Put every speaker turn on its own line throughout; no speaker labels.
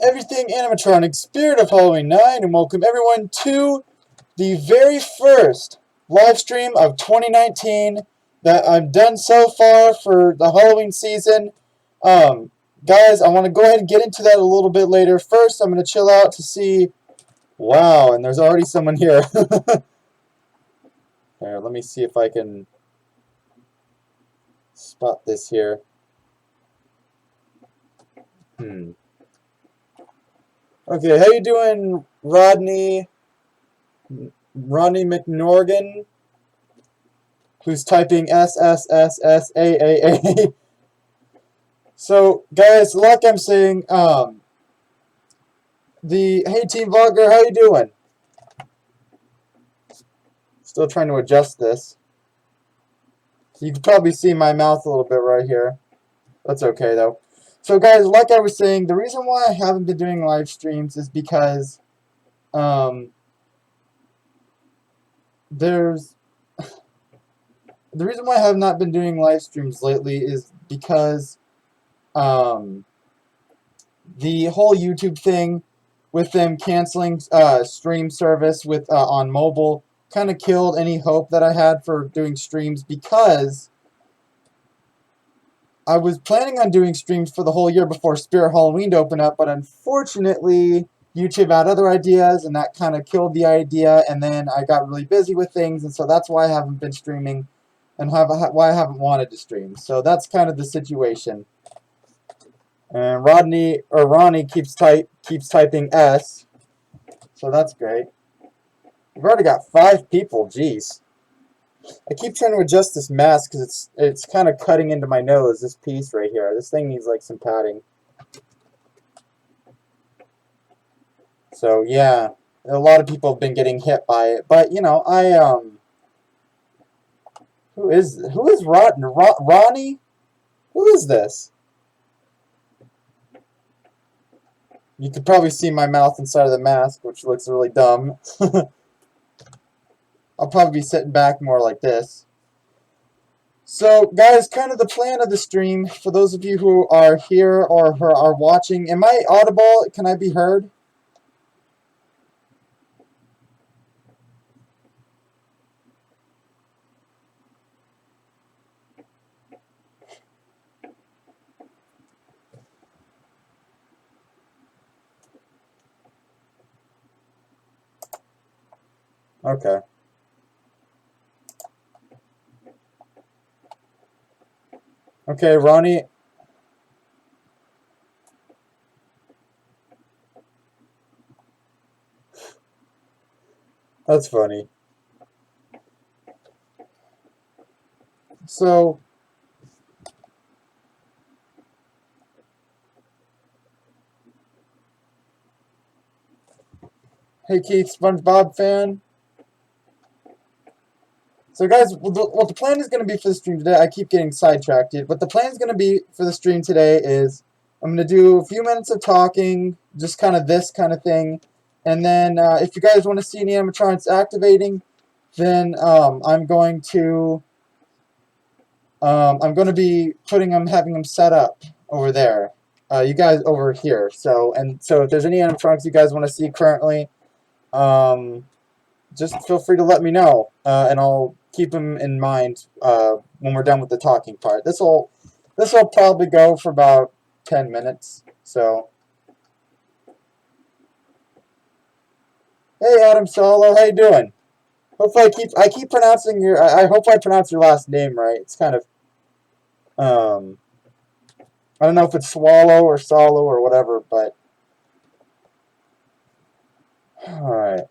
everything animatronic, Spirit of Halloween 9, and welcome everyone to the very first live stream of 2019 that I've done so far for the Halloween season. Guys, I want to go ahead and get into that a little bit later. First, I'm going to chill out to see... Wow, and there's already someone here. Here, let me see if I can spot this here. Okay, how you doing, Ronnie McNorgan, who's typing SSSSAAA. So, guys, like I'm saying, hey Team Vlogger, how you doing? Still trying to adjust this. You can probably see my mouth a little bit right here. That's okay, though. So, guys, like I was saying, the reason why I haven't been doing live streams is because, the reason why I have not been doing live streams lately is because, the whole YouTube thing with them canceling stream service with on mobile kind of killed any hope that I had for doing streams, because I was planning on doing streams for the whole year before Spirit Halloween to open up, but unfortunately YouTube had other ideas and that kind of killed the idea, and then I got really busy with things, and so that's why I haven't been streaming and why I haven't wanted to stream. So that's kind of the situation. And Ronnie keeps typing S, so that's great. We've already got 5 people. Jeez. I keep trying to adjust this mask because it's kind of cutting into my nose. This piece right here. This thing needs like some padding. So yeah, a lot of people have been getting hit by it, but you know, who is Ronnie? Who is this? You could probably see my mouth inside of the mask, which looks really dumb. I'll probably be sitting back more like this. So, guys, kind of the plan of the stream, for those of you who are here or who are watching, am I audible? Can I be heard? Okay. Okay, Ronnie. That's funny. So, hey Keith, SpongeBob fan. So guys, what the plan is going to be for the stream today, I keep getting sidetracked. What the plan is going to be for the stream today is I'm going to do a few minutes of talking, just kind of this kind of thing. And then if you guys want to see any animatronics activating, then I'm going to be having them set up over there. You guys over here. So if there's any animatronics you guys want to see currently, just feel free to let me know, and I'll keep them in mind when we're done with the talking part. This will probably go for about 10 minutes. So, hey Adam Solo, how you doing? Hopefully I keep pronouncing your I hope I pronounce your last name right. It's kind of I don't know if it's Swallow or Solo or whatever, but all right.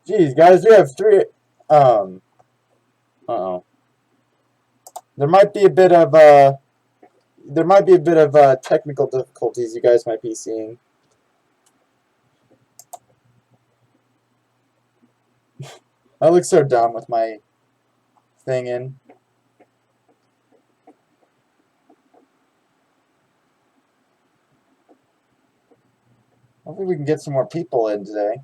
Jeez, guys, we have 3. Uh-oh. There might be a bit of technical difficulties you guys might be seeing. I look so dumb with my thing in. Hopefully we can get some more people in today.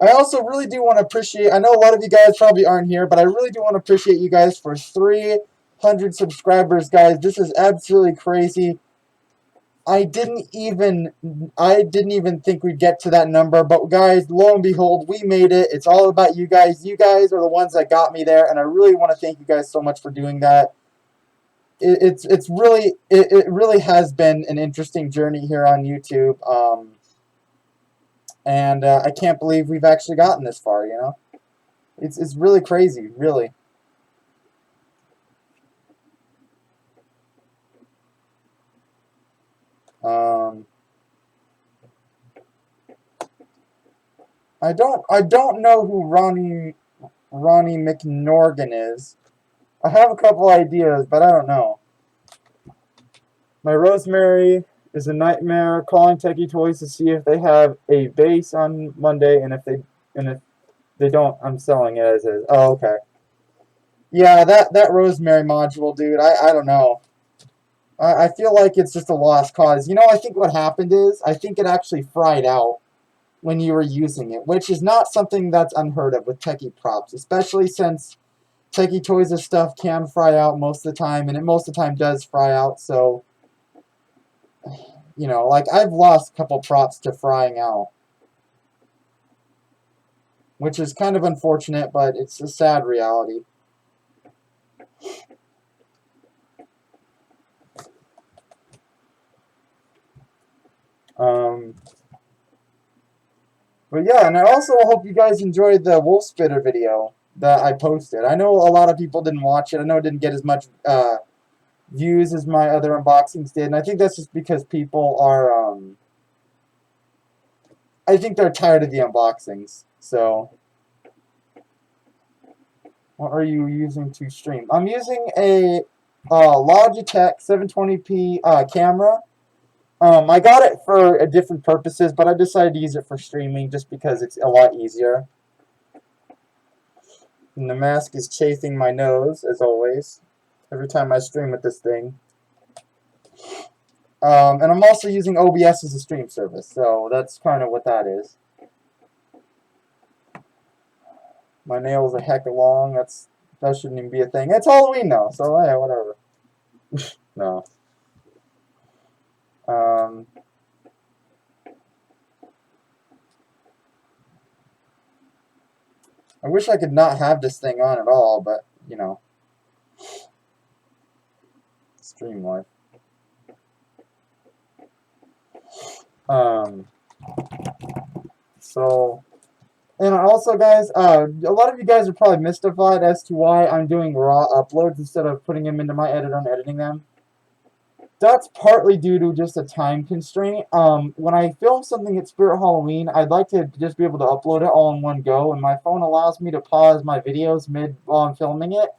I also really do want to appreciate, I know a lot of you guys probably aren't here, but I really do want to appreciate you guys for 300 subscribers, guys. This is absolutely crazy. I didn't even think we'd get to that number, but guys, lo and behold, we made it. It's all about you guys. You guys are the ones that got me there, and I really want to thank you guys so much for doing that. It really has been an interesting journey here on YouTube, and I can't believe we've actually gotten this far. You know, it's really crazy, really. Um, I don't know who Ronnie McNorgan is. I have a couple ideas, but I don't know. My Rosemary is a nightmare. Calling Techie Toys to see if they have a base on Monday, and if they don't, I'm selling it as is. Oh, okay. Yeah, that Rosemary module, dude. I don't know. I feel like it's just a lost cause. You know, I think what happened is I think it actually fried out when you were using it, which is not something that's unheard of with Techie props, especially since Techie Toys' stuff can fry out most of the time, and it most of the time does fry out. So, you know, like I've lost a couple props to frying out, which is kind of unfortunate, but it's a sad reality. But yeah, and I also hope you guys enjoyed the Wolf Spitter video that I posted. I know a lot of people didn't watch it. I know it didn't get as much views as my other unboxings did, and I think that's just because people are, I think they're tired of the unboxings. So, what are you using to stream? I'm using a Logitech 720p camera. I got it for different purposes, but I decided to use it for streaming just because it's a lot easier. And the mask is chafing my nose, as always, every time I stream with this thing. And I'm also using OBS as a stream service, so that's kind of what that is. My nails are heck long. That shouldn't even be a thing. It's Halloween now, so yeah, whatever. No. I wish I could not have this thing on at all, but, you know. Stream life. So, and also, guys, a lot of you guys are probably mystified as to why I'm doing raw uploads instead of putting them into my editor and editing them. That's partly due to just a time constraint. When I film something at Spirit Halloween, I'd like to just be able to upload it all in one go, and my phone allows me to pause my videos mid while I'm filming it,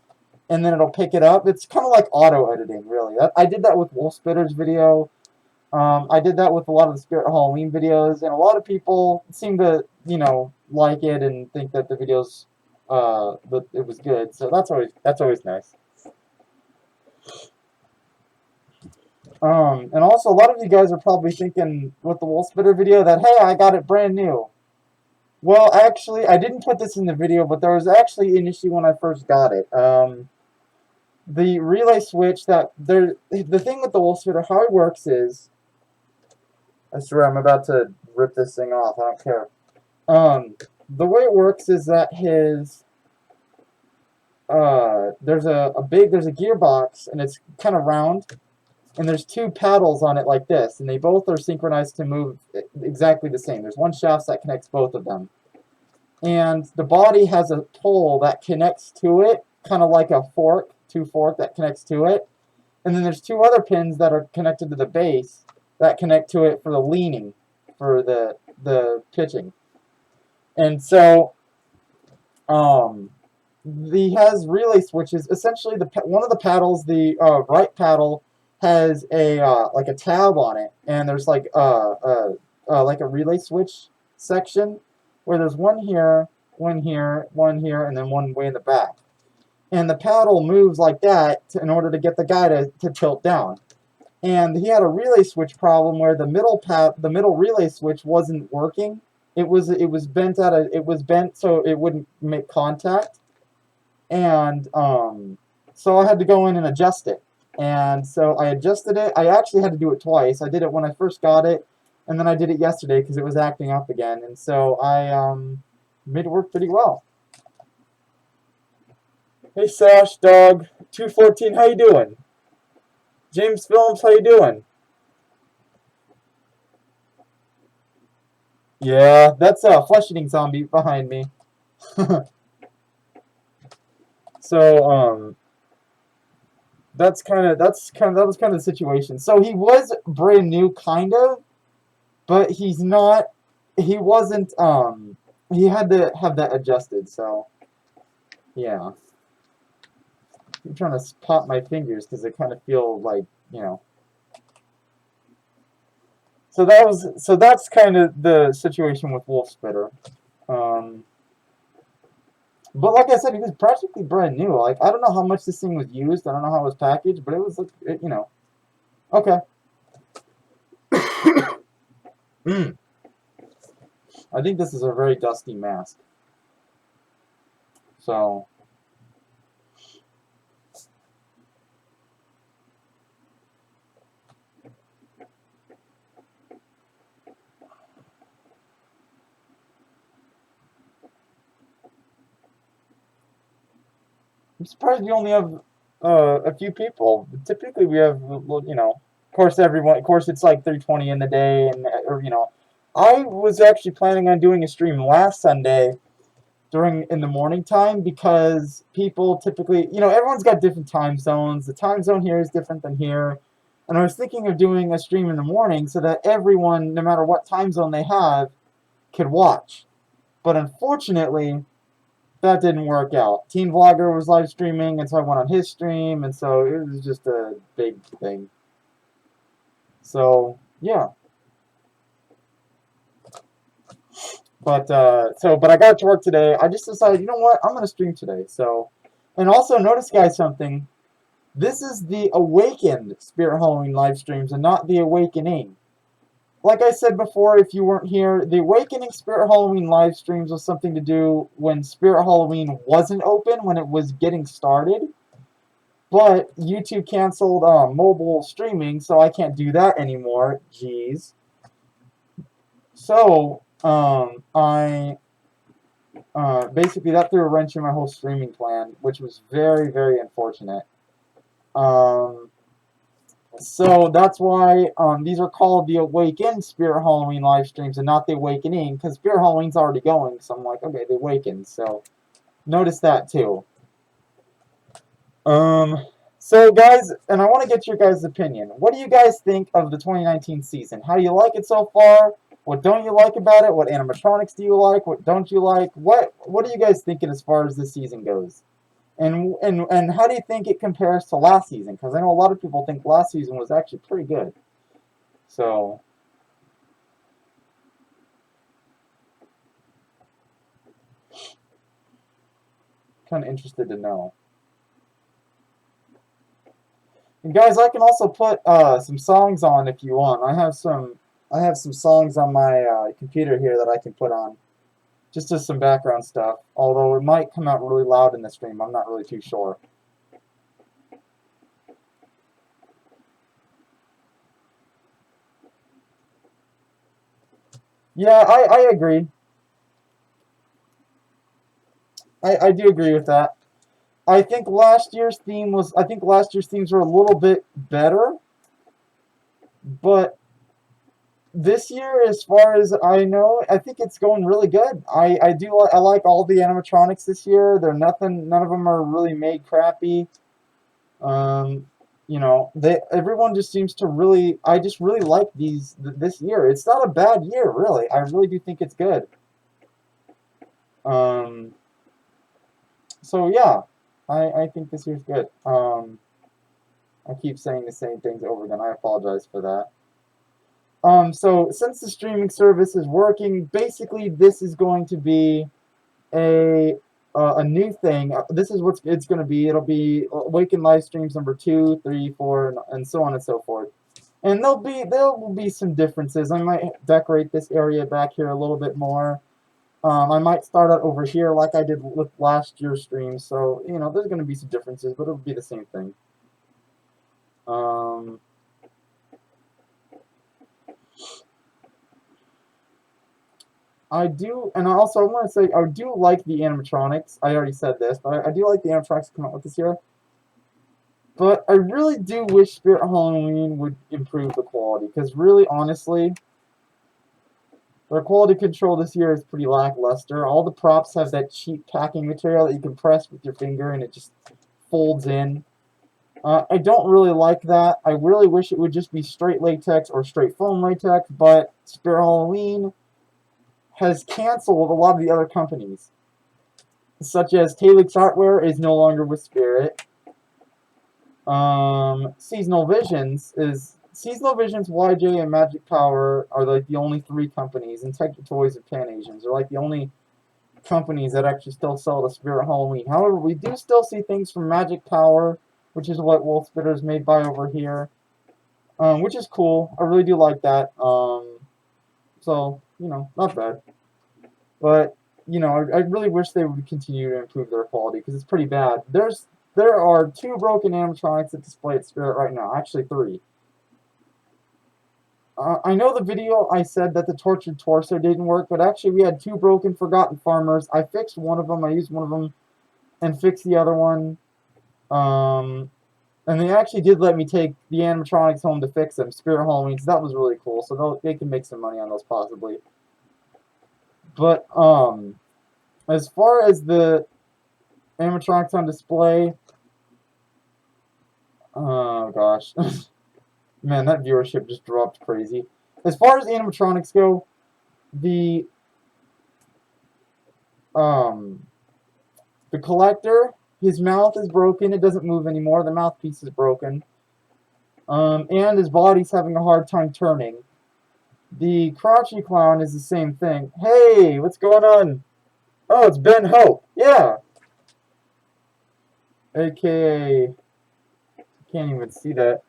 and then it'll pick it up. It's kind of like auto editing, really. I did that with Wolf Spitter's video. I did that with a lot of the Spirit Halloween videos, and a lot of people seem to, you know, like it and think that the videos, that it was good. So that's always nice. And also, a lot of you guys are probably thinking with the Wolf Spitter video that, hey, I got it brand new. Well, actually, I didn't put this in the video, but there was actually an issue when I first got it. The relay switch the thing with the Wolf Spitter, how it works is, I swear I'm about to rip this thing off, I don't care. The way it works is that there's a gearbox, and it's kind of round, and there's two paddles on it like this, and they both are synchronized to move exactly the same. There's one shaft that connects both of them. And the body has a pole that connects to it, kind of like a two fork that connects to it. And then there's two other pins that are connected to the base that connect to it for the leaning, for the pitching. And so, he has relay switches. Essentially, one of the paddles, the right paddle, has a like a tab on it, and there's like a relay switch section where there's one here, one here, one here, and then one way in the back. And the paddle moves like that in order to get the guy to tilt down. And he had a relay switch problem where the middle relay switch wasn't working. It was bent so it wouldn't make contact. And so I had to go in and adjust it. And so I adjusted it. I actually had to do it twice. I did it when I first got it, and then I did it yesterday because it was acting up again. And so I made it work pretty well. Hey Sash, dog, 214, how you doing? James Films, how you doing? Yeah, that's a flesh-eating zombie behind me. So that was kind of the situation. So he was brand new, kind of, but he's not. He wasn't. He had to have that adjusted. So yeah, I'm trying to pop my fingers because I kind of feel like, you know. So that's kind of the situation with Wolf Spitter. Um, but like I said, he was practically brand new. Like, I don't know how much this thing was used. I don't know how it was packaged, but it was like, you know. Okay. Mm. I think this is a very dusty mask. So, I'm surprised we only have a few people. Typically, we have, well, you know, of course, everyone, of course, it's like 3:20 in the day, and, or, you know, I was actually planning on doing a stream last Sunday during in the morning time because people typically, you know, everyone's got different time zones. The time zone here is different than here. And I was thinking of doing a stream in the morning so that everyone, no matter what time zone they have, could watch. But unfortunately, that didn't work out. Teen Vlogger was live streaming, and so I went on his stream, and so it was just a big thing. So, yeah. But I got to work today. I just decided, you know what, I'm gonna stream today. So, and also notice, guys, something. This is the Awakened Spirit Halloween live streams and not the Awakening. Like I said before, if you weren't here, the Awakening Spirit Halloween live streams was something to do when Spirit Halloween wasn't open, when it was getting started. But YouTube canceled mobile streaming, so I can't do that anymore. Jeez. So, I basically that threw a wrench in my whole streaming plan, which was very, very unfortunate. Um, So that's why these are called the Awakened Spirit Halloween live streams and not the Awakening, because Spirit Halloween's already going. So I'm like, okay, the Awakened. So notice that too. Um, so guys, and I want to get your guys' opinion. What do you guys think of the 2019 season? How do you like it so far? What don't you like about it? What animatronics do you like? What don't you like? What are you guys thinking as far as this season goes? And how do you think it compares to last season? Because I know a lot of people think last season was actually pretty good. So, kind of interested to know. And guys, I can also put some songs on if you want. I have some songs on my computer here that I can put on, just as some background stuff. Although it might come out really loud in the stream, I'm not really too sure. Yeah, I agree. I do agree with that. I think last year's themes were a little bit better, but this year, as far as I know, I think it's going really good. I like all the animatronics this year. They're nothing. None of them are really made crappy. Um, you know, everyone just seems to really. I just really like this year. It's not a bad year, really. I really do think it's good. Um, so yeah, I think this year's good. I keep saying the same things over again. I apologize for that. So since the streaming service is working, basically this is going to be a new thing. This is what it's going to be. It'll be Awaken live streams number 2, 3, 4, and so on and so forth. And there will be some differences. I might decorate this area back here a little bit more. I might start out over here like I did with last year's stream. So, you know, there's going to be some differences, but it'll be the same thing. Um, I do, and also I want to say I do like the animatronics. I already said this, but I do like the animatronics that come out with this year. But I really do wish Spirit Halloween would improve the quality, because really, honestly, their quality control this year is pretty lackluster. All the props have that cheap packing material that you can press with your finger and it just folds in. I don't really like that. I really wish it would just be straight latex or straight foam latex, but Spirit Halloween has canceled a lot of the other companies, such as Talix Artware is no longer with Spirit. Seasonal Visions, YJ, and Magic Power are like the only three companies, and Technic Toys and Pan Asians are like the only companies that actually still sell the Spirit Halloween. However, we do still see things from Magic Power, which is what Wolf Spitter is made by over here, which is cool. I really do like that. So, you know, not bad. But, you know, I really wish they would continue to improve their quality, because it's pretty bad. There are 2 broken animatronics at display at Spirit right now. Actually, 3. I know the video I said that the Tortured Torso didn't work, but actually we had 2 broken Forgotten Farmers. I fixed one of them. I used one of them and fixed the other one. And they actually did let me take the animatronics home to fix them, Spirit Halloween, so that was really cool. So they can make some money on those possibly. But as far as the animatronics on display, oh gosh, man, that viewership just dropped crazy. As far as animatronics go, the collector, his mouth is broken. It doesn't move anymore. The mouthpiece is broken. And his body's having a hard time turning. The Crouchy Clown is the same thing. Hey, what's going on? Oh, it's Ben Hope. Yeah. AKA, can't even see that.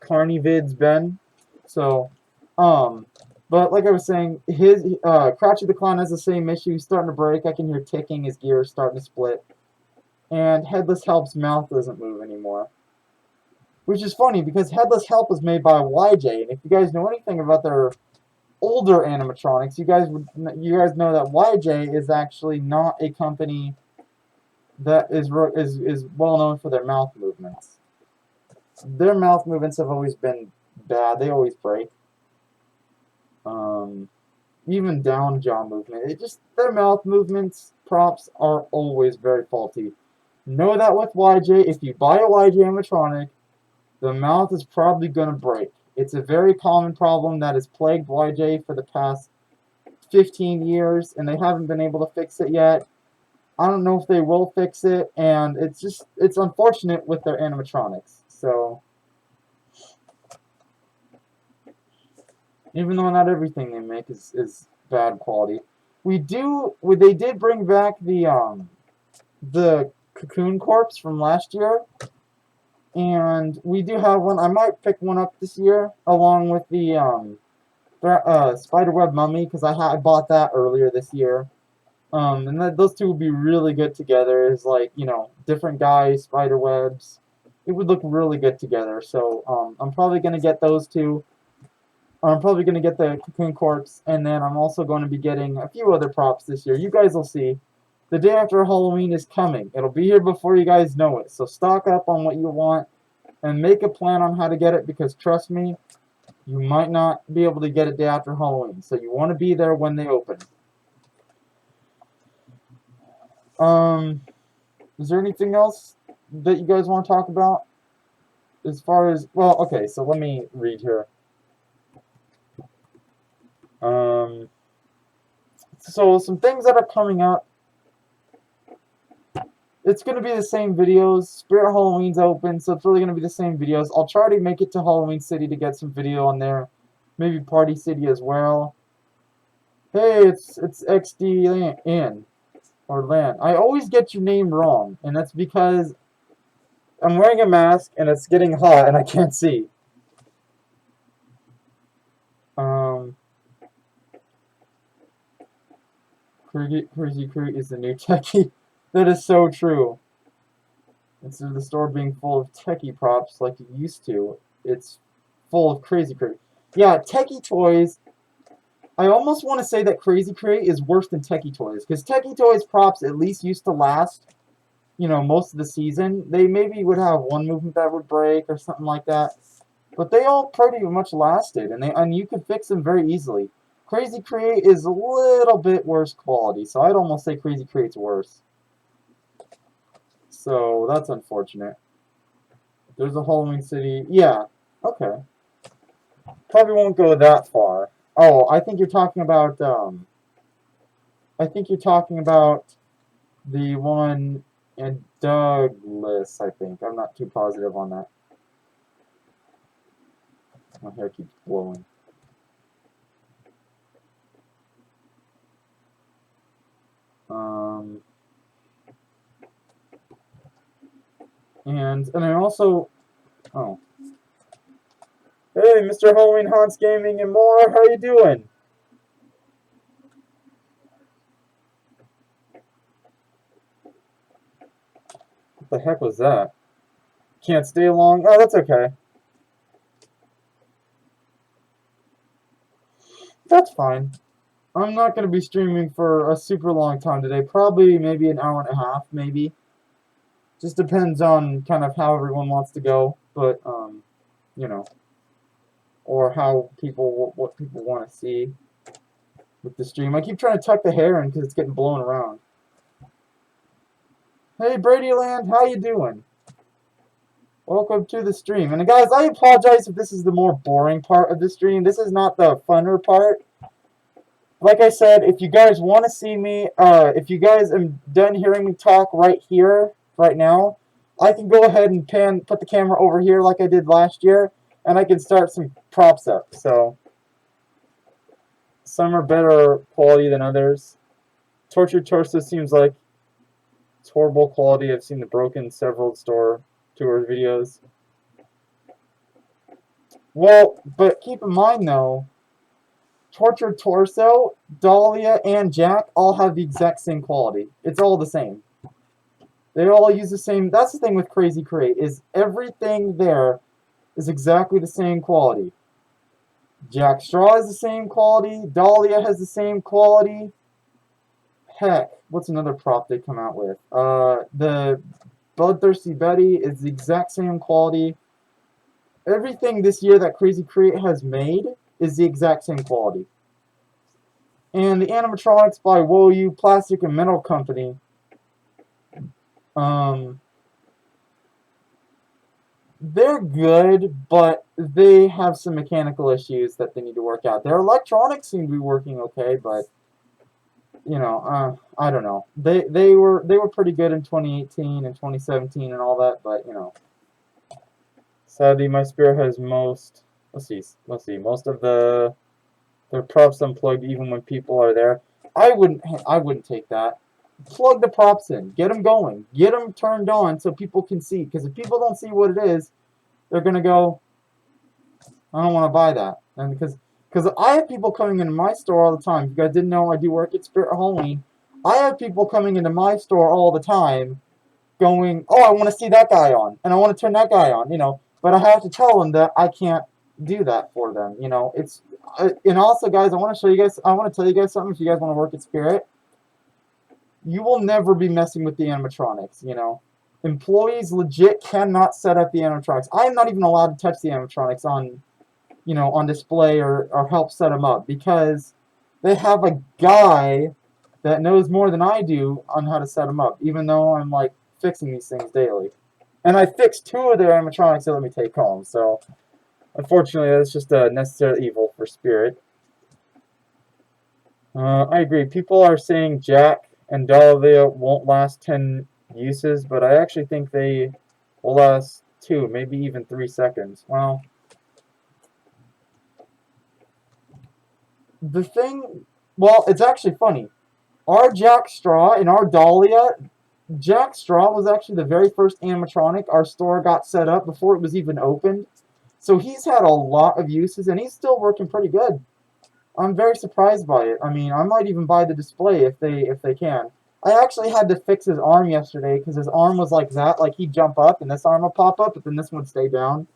Carnivids Ben. So, but like I was saying, his Crouchy the Clown has the same issue. He's starting to break. I can hear ticking. His gears starting to split. And Headless Help's mouth doesn't move anymore. Which is funny, because Headless Help was made by YJ, and if you guys know anything about their older animatronics, you guys know that YJ is actually not a company that is well known for their mouth movements. Their mouth movements have always been bad. They always break. Even down jaw movement. Their mouth movements, props, are always very faulty. Know that with YJ, if you buy a YJ animatronic, the mouth is probably going to break. It's a very common problem that has plagued YJ for the past 15 years, and they haven't been able to fix it yet. I don't know if they will fix it, and it's unfortunate with their animatronics. So, even though not everything they make is bad quality, they did bring back the Cocoon Corpse from last year, and we do have one. I might pick one up this year along with the Spiderweb Mummy, because I bought that earlier this year. And those two would be really good together. As like, you know, different guys, spider webs. It would look really good together. So I'm probably gonna get those two. I'm probably gonna get the Cocoon Corpse, and then I'm also going to be getting a few other props this year. You guys will see. The day after Halloween is coming. It'll be here before you guys know it. So stock up on what you want and make a plan on how to get it, because trust me, you might not be able to get it day after Halloween. So you want to be there when they open. Is there anything else that you guys want to talk about? As far as, well, okay, so let me read here. So some things that are coming up. It's going to be the same videos. Spirit Halloween's open, so it's really going to be the same videos. I'll try to make it to Halloween City to get some video on there. Maybe Party City as well. Hey, it's XD in. Or Lan. I always get your name wrong, and that's because I'm wearing a mask and it's getting hot and I can't see. Crazy Crew is the new techie. That is so true. Instead of the store being full of techie props like it used to, it's full of Crazy Crate. Yeah, techie toys. I almost want to say that Crazy Crate is worse than Techie Toys, because Techie Toys props at least used to last, you know, most of the season. They maybe would have one movement that would break or something like that, but they all pretty much lasted, and you could fix them very easily. Crazy Crate is a little bit worse quality, so I'd almost say Crazy Crate's worse. So that's unfortunate. There's a Halloween City. Yeah, okay. Probably won't go that far. Oh, I think you're talking about, I think you're talking about the one in Douglas, I think. I'm not too positive on that. My hair keeps blowing. And I also, oh. Hey, Mr. Halloween Haunts Gaming and more, how you doing? What the heck was that? Can't stay long? Oh, that's okay. That's fine. I'm not going to be streaming for a super long time today. Probably maybe an hour and a half, maybe. Just depends on kind of how everyone wants to go. But, you know. Or how people, what people want to see with the stream. I keep trying to tuck the hair in because it's getting blown around. Hey, Bradyland, how you doing? Welcome to the stream. And guys, I apologize if this is the more boring part of the stream. This is not the funner part. Like I said, if you guys want to see me, if you guys are done hearing me talk right here, right now, I can go ahead and put the camera over here like I did last year, and I can start some props up. So, some are better quality than others. Tortured Torso seems like it's horrible quality. I've seen the broken several store tour videos. Well, but keep in mind though, Tortured Torso, Dahlia, and Jack all have the exact same quality. It's all the same. They all use the same. That's the thing with Crazy Crate, is everything there is exactly the same quality. Jack Straw is the same quality. Dahlia has the same quality. Heck, what's another prop they come out with? The Bloodthirsty Betty is the exact same quality. Everything this year that Crazy Crate has made is the exact same quality. And the animatronics by Woyu Plastic and Metal Company, they're good, but they have some mechanical issues that they need to work out. Their electronics seem to be working okay, but you know, I don't know. They were pretty good in 2018 and 2017 and all that, but you know, sadly my Spirit has most. Let's see. Most of their props unplugged even when people are there. I wouldn't take that. Plug the props in. Get them going. Get them turned on so people can see. Because if people don't see what it is, they're going to go, I don't want to buy that. And because I have people coming into my store all the time. If you guys didn't know, I do work at Spirit Halloween. I have people coming into my store all the time going, oh, I want to see that guy on. And I want to turn that guy on, you know. But I have to tell them that I can't do that for them, you know. It's and also, guys, I want to tell you guys something. If you guys want to work at Spirit, you will never be messing with the animatronics, you know. Employees legit cannot set up the animatronics. I am not even allowed to touch the animatronics on, you know, on display or help set them up because they have a guy that knows more than I do on how to set them up, even though I'm like fixing these things daily. And I fixed 2 of their animatronics that let me take home, so unfortunately that's just a necessary evil for Spirit. I agree. People are saying Jack and Dahlia won't last 10 uses, but I actually think they will last 2, maybe even 3 seconds. Well, the thing, well, it's actually funny. Our Jack Straw and our Dahlia, Jack Straw was actually the very first animatronic our store got set up before it was even opened. So he's had a lot of uses, and he's still working pretty good. I'm very surprised by it. I mean, I might even buy the display if they can. I actually had to fix his arm yesterday because his arm was like that. Like he'd jump up and this arm would pop up, but then this one would stay down.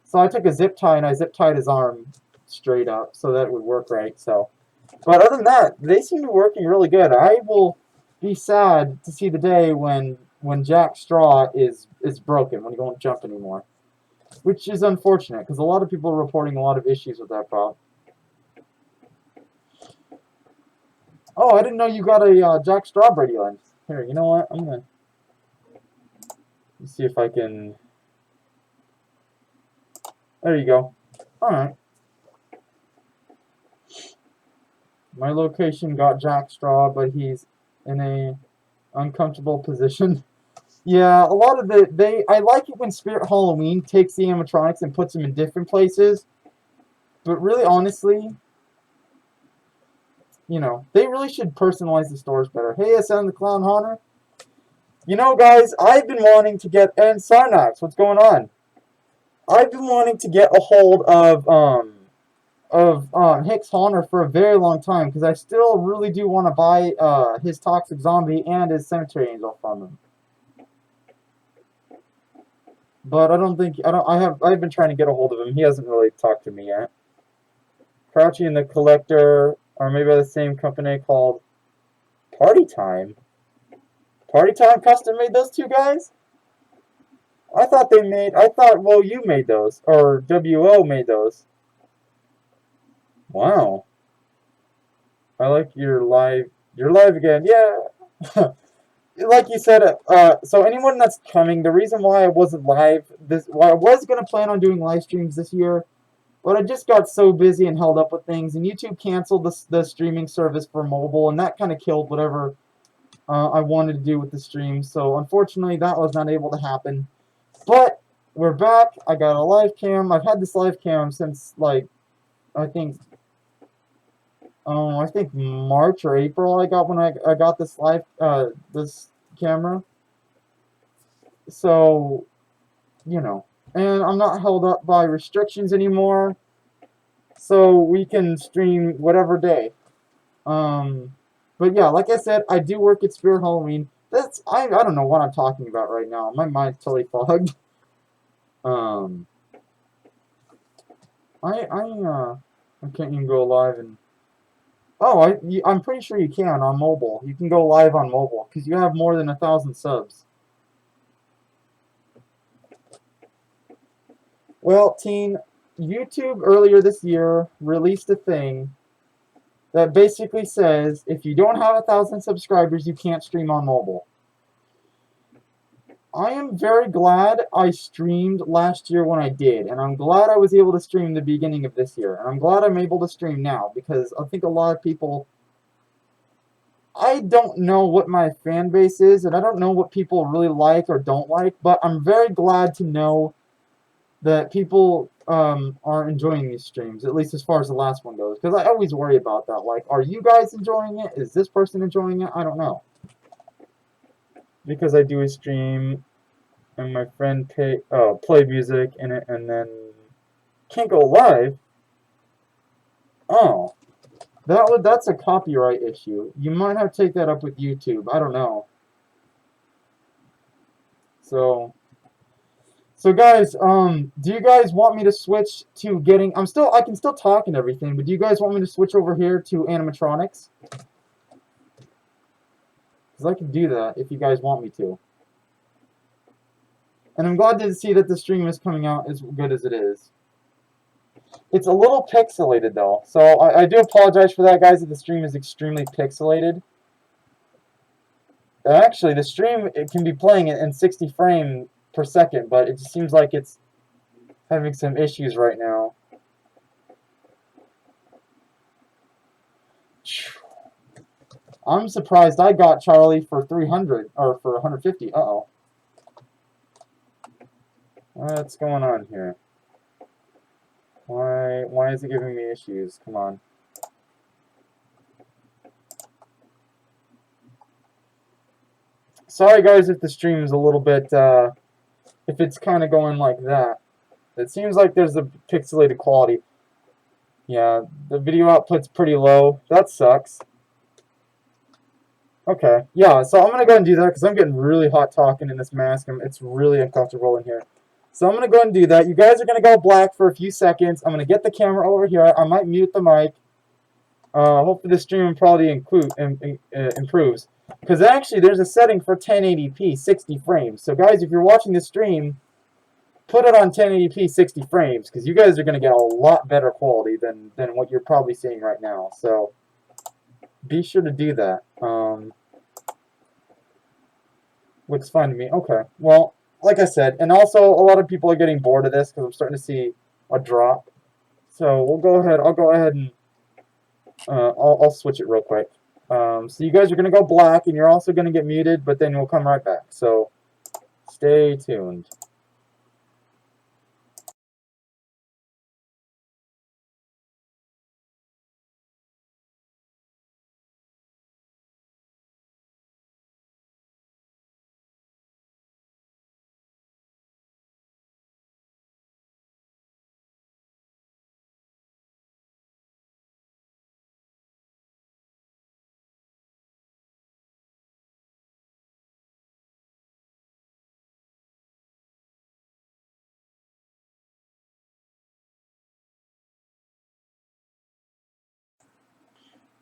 So I took a zip tie and I zip tied his arm straight up so that it would work right. So, but other than that, they seem to be working really good. I will be sad to see the day when Jack Straw is broken, when he won't jump anymore, which is unfortunate because a lot of people are reporting a lot of issues with that prop. Oh, I didn't know you got a Jack Straw Brady lens. Here, you know what? I'm gonna see if I can. There you go. All right. My location got Jack Straw, but he's in a uncomfortable position. Yeah, a lot of I like it when Spirit Halloween takes the animatronics and puts them in different places. But really, honestly, you know, they really should personalize the stores better. Hey, SN the Clown Haunter. You know, guys, I've been wanting to get, and Sarnax, what's going on? I've been wanting to get a hold of Hicks Haunter for a very long time because I still really do want to buy his Toxic Zombie and his Cemetery Angel from him. But I've been trying to get a hold of him. He hasn't really talked to me yet. Crouchy and the Collector are made by the same company called Party Time. Party Time Custom made those two guys? Well, you made those. Or WO made those. Wow. I like your live. You're live again. Yeah. Like you said, so anyone that's coming, the reason why I wasn't live, I was going to plan on doing live streams this year, but I just got so busy and held up with things, and YouTube canceled the streaming service for mobile, and that kind of killed whatever I wanted to do with the stream. So unfortunately, that was not able to happen. But we're back. I got a live cam. I've had this live cam since like I think March or April. I got when I got this this camera. So, you know, and I'm not held up by restrictions anymore. So we can stream whatever day. But yeah, like I said, I do work at Spirit Halloween. I don't know what I'm talking about right now. My mind's totally fogged. I can't even go live and. Oh, I'm pretty sure you can on mobile. You can go live on mobile because you have more than 1,000 subs. Well, teen, YouTube earlier this year released a thing that basically says if you don't have 1,000 subscribers, you can't stream on mobile. I am very glad I streamed last year when I did, and I'm glad I was able to stream the beginning of this year, and I'm glad I'm able to stream now, because I think a lot of people, I don't know what my fan base is, and I don't know what people really like or don't like, but I'm very glad to know that people are enjoying these streams, at least as far as the last one goes, because I always worry about that, like, are you guys enjoying it? Is this person enjoying it? I don't know. Because I do a stream and my friend play music in it and then can't go live. Oh, that's a copyright issue. You might have to take that up with YouTube. I don't know. So guys, do you guys want me to switch to getting? I can still talk and everything, but do you guys want me to switch over here to animatronics? Because I can do that if you guys want me to. And I'm glad to see that the stream is coming out as good as it is. It's a little pixelated, though. So I do apologize for that, guys, if the stream is extremely pixelated. Actually, the stream, it can be playing it in 60 frames per second, but it just seems like it's having some issues right now. I'm surprised I got Charlie for 300, or for 150. Uh-oh. What's going on here? Why is it giving me issues? Come on. Sorry, guys, if the stream is a little bit, if it's kind of going like that. It seems like there's a pixelated quality. Yeah, the video output's pretty low. That sucks. Okay, yeah, so I'm gonna go and do that because I'm getting really hot talking in this mask. It's really uncomfortable in here. So I'm gonna go and do that. You guys are gonna go black for a few seconds. I'm gonna get the camera over here. I might mute the mic. Hopefully the stream quality improves. Because actually, there's a setting for 1080p 60 frames. So guys, if you're watching this stream, put it on 1080p 60 frames because you guys are gonna get a lot better quality than what you're probably seeing right now. So be sure to do that. Looks fine to me. Okay. Well, like I said, and also a lot of people are getting bored of this because I'm starting to see a drop. So we'll go ahead. I'll go ahead and I'll switch it real quick. So you guys are gonna go black, and you're also gonna get muted, but then we'll come right back. So stay tuned.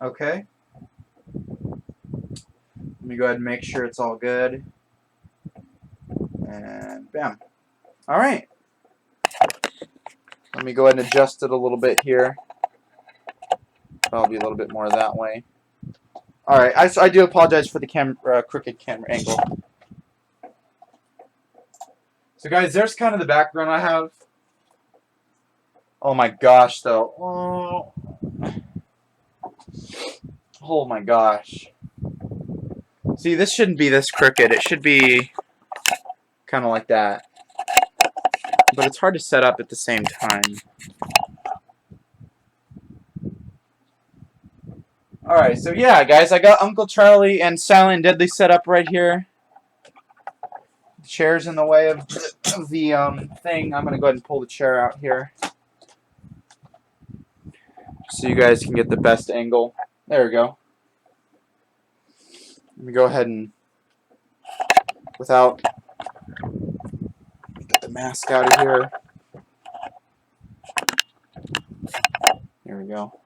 Okay. Let me go ahead and make sure it's all good. And bam. All right. Let me go ahead and adjust it a little bit here. I'll be a little bit more that way. All right. I do apologize for the crooked camera angle. So guys, there's kind of the background I have. Oh my gosh, though. Oh my gosh. See, this shouldn't be this crooked. It should be kind of like that. But it's hard to set up at the same time. Alright, so yeah, guys, I got Uncle Charlie and Silent Deadly set up right here. The chair's in the way of the thing. I'm going to go ahead and pull the chair out here so you guys can get the best angle. There we go. Let me go ahead and, without, get the mask out of here. There we go.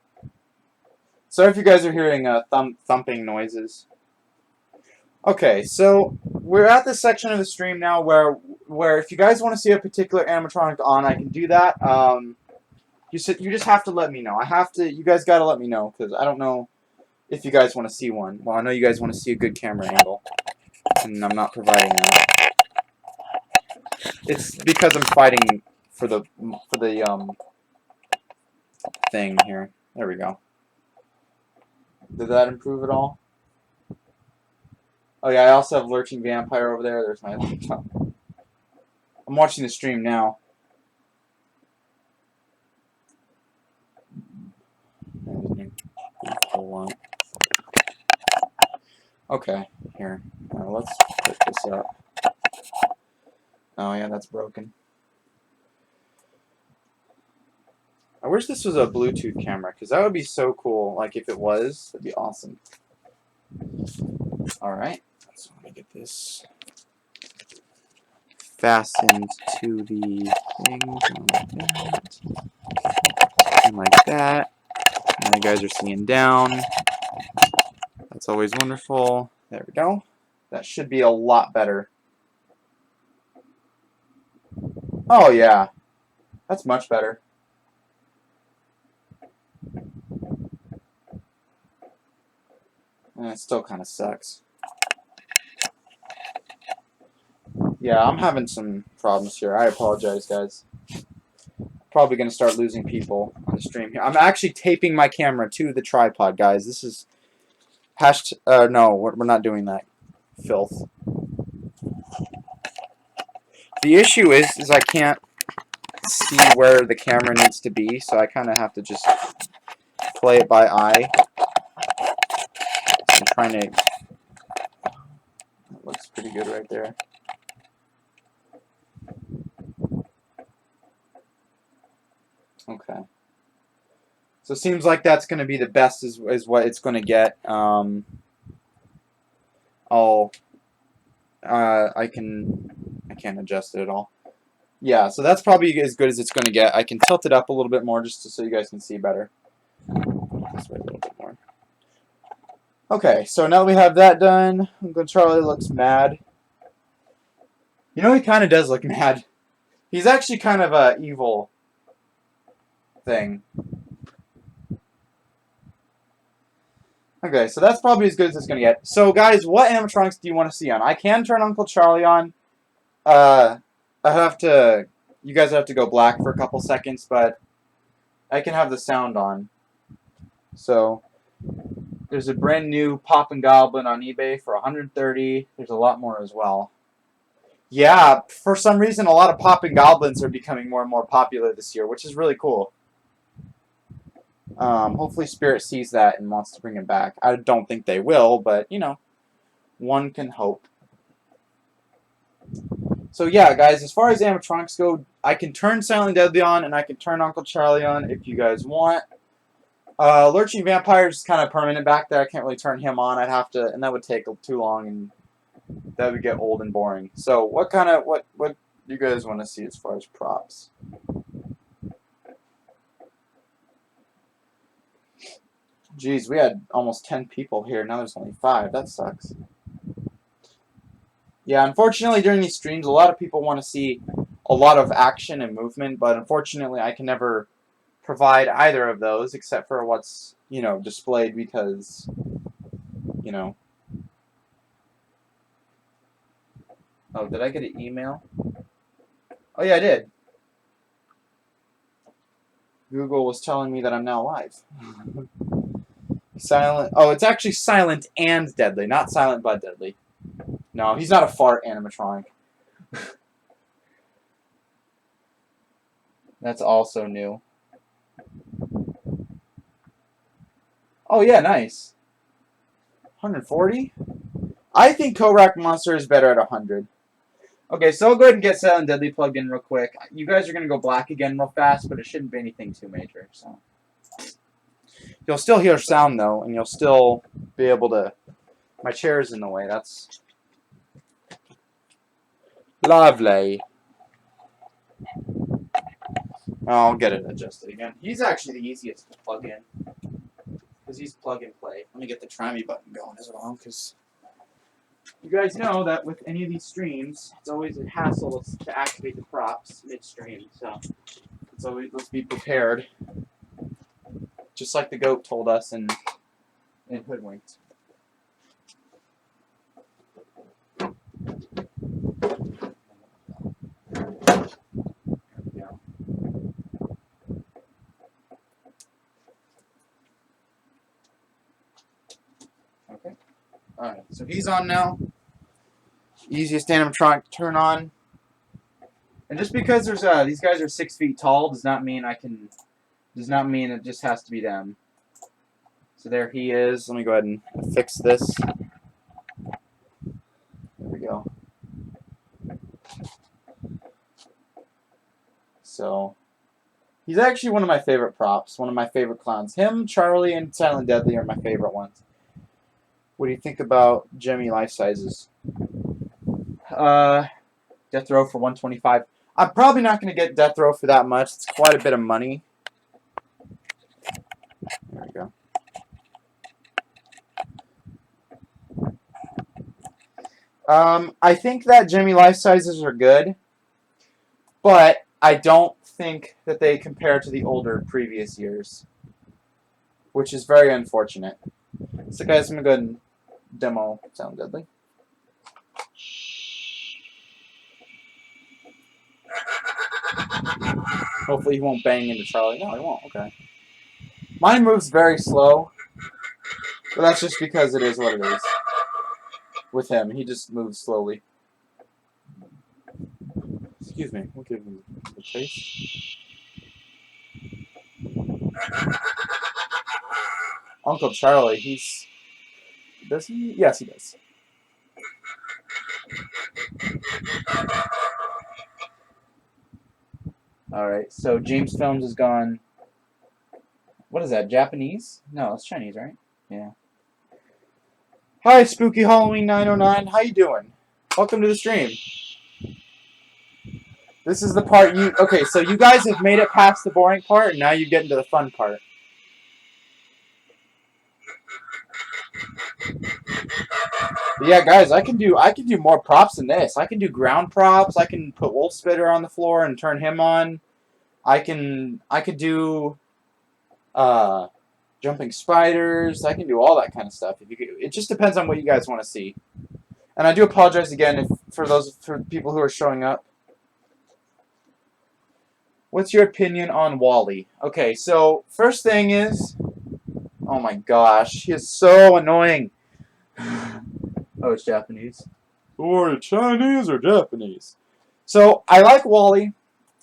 Sorry if you guys are hearing thumping noises. Okay, so we're at this section of the stream now where if you guys want to see a particular animatronic on, I can do that. You just have to let me know. You guys got to let me know because I don't know if you guys want to see one. Well, I know you guys want to see a good camera angle, and I'm not providing that. It's because I'm fighting for the thing here. There we go. Did that improve at all? Oh yeah, I also have Lurching Vampire over there. There's my laptop. I'm watching the stream now. Okay, here. Let's put this up. Oh yeah, that's broken. I wish this was a Bluetooth camera, because that would be so cool. Like, if it was, that'd be awesome. Alright, so let me get this fastened to the thing, and like that. Now you guys are seeing down. That's always wonderful. There we go. That should be a lot better. Oh yeah, that's much better. And it still kind of sucks. Yeah, I'm having some problems here. I apologize, guys. Probably going to start losing people on the stream here. I'm actually taping my camera to the tripod, guys. This is no, we're not doing that filth. The issue is I can't see where the camera needs to be, so I kind of have to just play it by eye. I'm trying to... That looks pretty good right there. Okay. So it seems like that's going to be the best is what it's going to get. I can't adjust it at all. Yeah, so that's probably as good as it's going to get. I can tilt it up a little bit more just so you guys can see better. This way a little bit more. Okay, so now we have that done. Uncle Charlie looks mad. You know, he kind of does look mad. He's actually kind of a evil thing. Okay, so that's probably as good as it's going to get. So, guys, what animatronics do you want to see on? I can turn Uncle Charlie on. I have to... You guys have to go black for a couple seconds, but I can have the sound on. So, there's a brand new Poppin' Goblin on eBay for $130. There's a lot more as well. Yeah, for some reason, a lot of Poppin' Goblins are becoming more and more popular this year, which is really cool. Hopefully Spirit sees that and wants to bring him back. I don't think they will, but, you know, one can hope. So, yeah, guys, as far as animatronics go, I can turn Silent Deadly on, and I can turn Uncle Charlie on if you guys want. Lurching Vampire is kind of permanent back there. I can't really turn him on. I'd have to, and that would take too long, and that would get old and boring. So, what do you guys want to see as far as props? Jeez, we had almost 10 people here. Now there's only 5. That sucks. Yeah, unfortunately, during these streams, a lot of people want to see a lot of action and movement, but unfortunately, I can never provide either of those except for what's, you know, displayed because, you know. Oh, did I get an email? Oh, yeah, I did. Google was telling me that I'm now live. Silent. Oh, it's actually Silent and Deadly, not Silent but Deadly. No, he's not a fart animatronic. That's also new. Oh, yeah, nice. 140? I think Korak Monster is better at 100. Okay, so I'll go ahead and get Silent Deadly plugged in real quick. You guys are going to go black again real fast, but it shouldn't be anything too major. So you'll still hear sound, though, and you'll still be able to... My chair is in the way. That's... lovely. I'll get it adjusted again. He's actually the easiest to plug in. Because he's plug and play. Let me get the try me button going as well, because... You guys know that with any of these streams, it's always a hassle to activate the props midstream, so it's always, let's be prepared. Just like the goat told us in Hoodwinked. There we go. Okay. Alright, so he's on now. Easiest animatronic to turn on. And just because there's these guys are 6 feet tall does not mean it just has to be them. So there he is. Let me go ahead and fix this. There we go. So he's actually one of my favorite props, one of my favorite clowns. Him, Charlie, and Silent Deadly are my favorite ones. What do you think about Jemmy life sizes? Death Row for 125. I'm probably not going to get Death Row for that much. It's quite a bit of money. There we go. I think that Jimmy life sizes are good, but I don't think that they compare to the older previous years, which is very unfortunate. So guys, I'm going to go ahead and demo Silent Deadly. Hopefully he won't bang into Charlie. No, he won't. Okay. Mine moves very slow, but that's just because it is what it is. With him, he just moves slowly. Excuse me. We'll give him the chase. Uncle Charlie, he's... Does he? Yes, he does. Alright, so James Films is gone. What is that, Japanese? No, it's Chinese, right? Yeah. Hi, Spooky Halloween 909. How you doing? Welcome to the stream. This is the part you... Okay, so you guys have made it past the boring part, and now you get into the fun part. But yeah, guys, I can do more props than this. I can do ground props. I can put Wolf Spitter on the floor and turn him on. I could do jumping spiders. I can do all that kind of stuff. It just depends on what you guys want to see. And I do apologize again for people who are showing up. What's your opinion on Wally? Okay, so first thing is, oh my gosh, he is so annoying. Oh, it's Japanese. Or Chinese or Japanese. So I like Wally.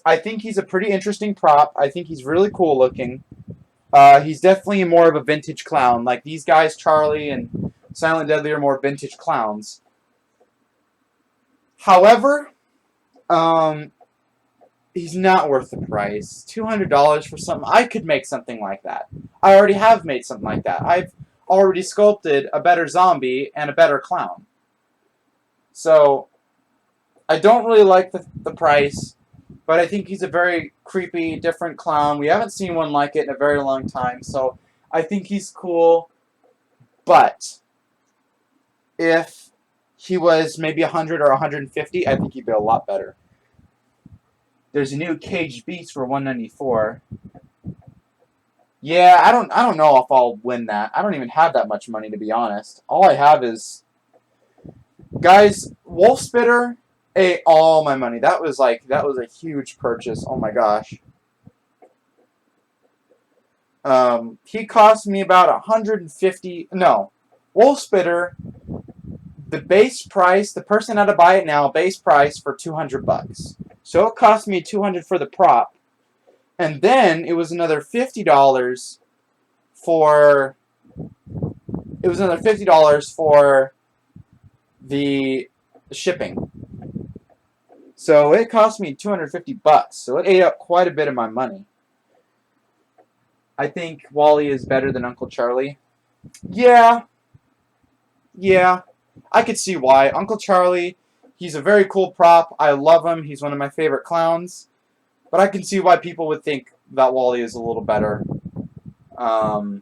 I think he's a pretty interesting prop. I think he's really cool looking. He's definitely more of a vintage clown. Like these guys, Charlie and Silent Deadly, are more vintage clowns. However, he's not worth the price. $200 for something. I could make something like that. I already have made something like that. I've already sculpted a better zombie and a better clown. So, I don't really like the price, but I think he's a very creepy, different clown. We haven't seen one like it in a very long time, so I think he's cool. But, if he was maybe 100 or 150, I think he'd be a lot better. There's a new Caged Beast for $194. Yeah, I don't know if I'll win that. I don't even have that much money, to be honest. All I have is... Guys, Wolf Spitter ate all my money. That was a huge purchase. Oh my gosh. He cost me about 150... No. Wolf Spitter, the base price, the person had to buy it now, base price for $200. So it cost me $200 for the prop. And then it was another $50 for... It was another $50 for the shipping. So it cost me $250. So it ate up quite a bit of my money. I think Wally is better than Uncle Charlie. Yeah. Yeah. I could see why. Uncle Charlie, he's a very cool prop. I love him. He's one of my favorite clowns. But I can see why people would think that Wally is a little better. The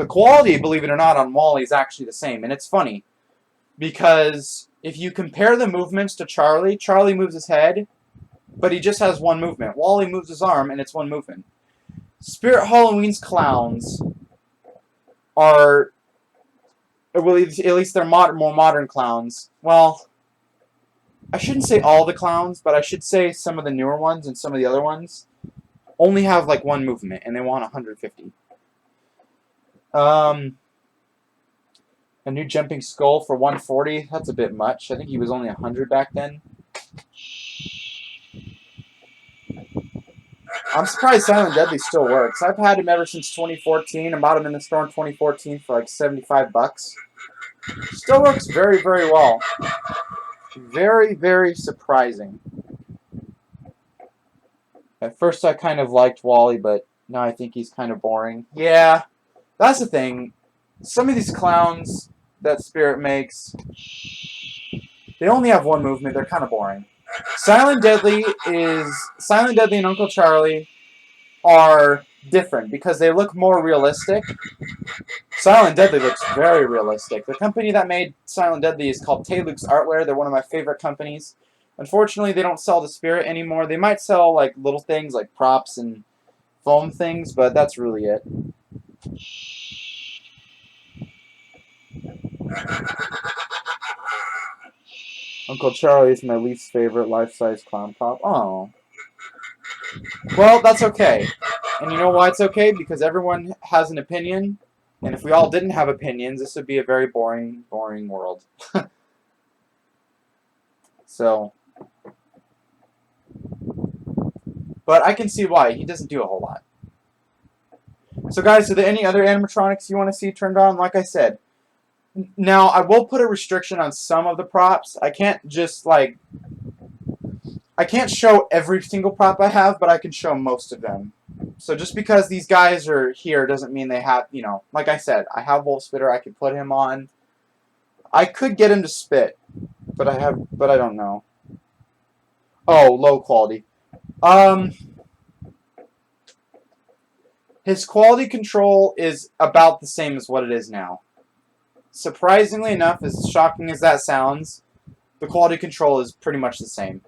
quality, believe it or not, on Wally is actually the same. And it's funny. Because if you compare the movements to Charlie, Charlie moves his head, but he just has one movement. Wally moves his arm, and it's one movement. Spirit Halloween's clowns are... Well, at least they're more modern clowns. Well... I shouldn't say all the clowns, but I should say some of the newer ones and some of the other ones only have like one movement, and they want 150. A new jumping skull for 140. That's a bit much. I think he was only 100 back then. I'm surprised Silent Deadly still works. I've had him ever since 2014. I bought him in the store in 2014 for like $75. Still works very, very well. Very, very surprising. At first I kind of liked Wally, but now I think he's kind of boring. Yeah, that's the thing. Some of these clowns that Spirit makes, they only have one movement. They're kind of boring. Silent Deadly and Uncle Charlie are different because they look more realistic. Silent Deadly looks very realistic. The company that made Silent Deadly is called Taylux Artware. They're one of my favorite companies. Unfortunately, they don't sell the Spirit anymore. They might sell like little things like props and foam things, but that's really it. Uncle Charlie is my least favorite life-size clown prop. Oh. Well, that's okay. And you know why it's okay? Because everyone has an opinion. And if we all didn't have opinions, this would be a very boring, boring world. So. But I can see why. He doesn't do a whole lot. So guys, are there any other animatronics you want to see turned on? Like I said. Now, I will put a restriction on some of the props. I can't just, like... I can't show every single prop I have, but I can show most of them. So just because these guys are here doesn't mean they have, you know, like I said, I have Wolf Spitter. I could put him on. I could get him to spit, but I don't know. Oh, low quality. His quality control is about the same as what it is now. Surprisingly enough, as shocking as that sounds, the quality control is pretty much the same.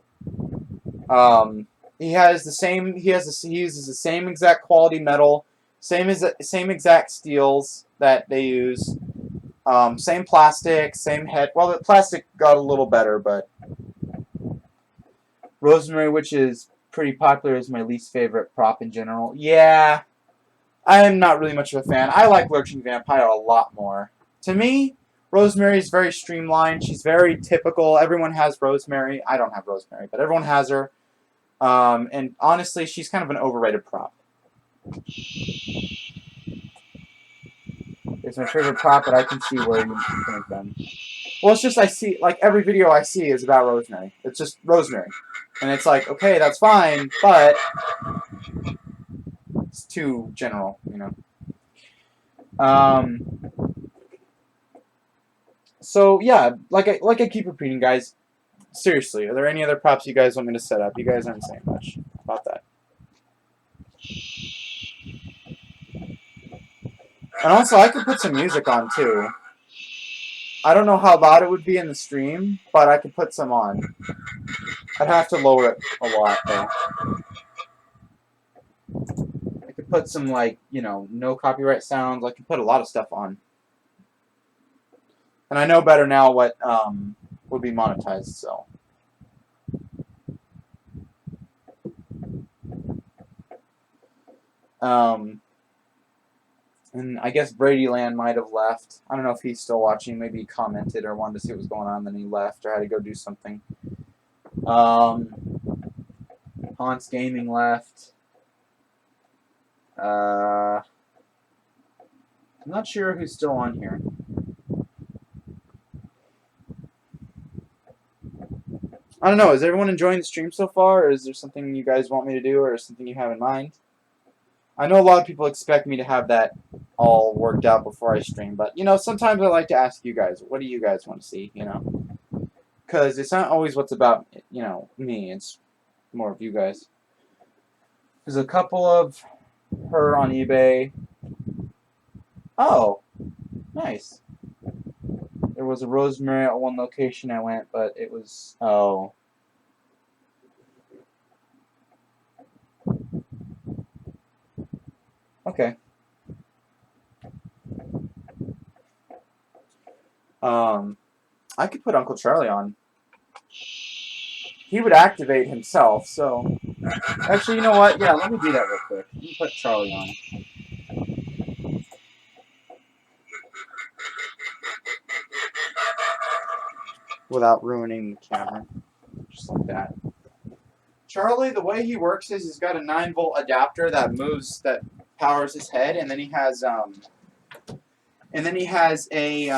He has the same. He uses the same exact quality metal, same exact steels that they use. Same plastic, same head. Well, the plastic got a little better, but Rosemary, which is pretty popular, is my least favorite prop in general. Yeah, I am not really much of a fan. I like Lurching Vampire a lot more. To me, Rosemary is very streamlined. She's very typical. Everyone has Rosemary. I don't have Rosemary, but everyone has her. And honestly, she's kind of an overrated prop. It's my favorite prop, but I can see where you coming from. Well, it's just I see, like, every video I see is about Rosemary. It's just Rosemary. And it's like, okay, that's fine, but it's too general, you know. So, yeah, like I keep repeating, guys, seriously, are there any other props you guys want me to set up? You guys aren't saying much about that. And also, I could put some music on, too. I don't know how loud it would be in the stream, but I could put some on. I'd have to lower it a lot, though. I could put some, like, you know, no copyright sounds. I could put a lot of stuff on. And I know better now what would be monetized, so. And I guess Brady Land might have left. I don't know if he's still watching. Maybe he commented or wanted to see what was going on, then he left or had to go do something. Hans Gaming left. I'm not sure who's still on here. I don't know. Is everyone enjoying the stream so far, or is there something you guys want me to do, or something you have in mind? I know a lot of people expect me to have that all worked out before I stream, but, you know, sometimes I like to ask you guys, what do you guys want to see, you know? Because it's not always what's about, you know, me. It's more of you guys. There's a couple of her on eBay. Oh, nice. There was a Rosemary at one location I went, but it was... Oh. Okay. I could put Uncle Charlie on. He would activate himself, so... Actually, you know what? Yeah, let me do that real quick. Let me put Charlie on. Without ruining the camera. Just like that. Charlie, the way he works is he's got a 9-volt adapter that moves, that powers his head, and then he has a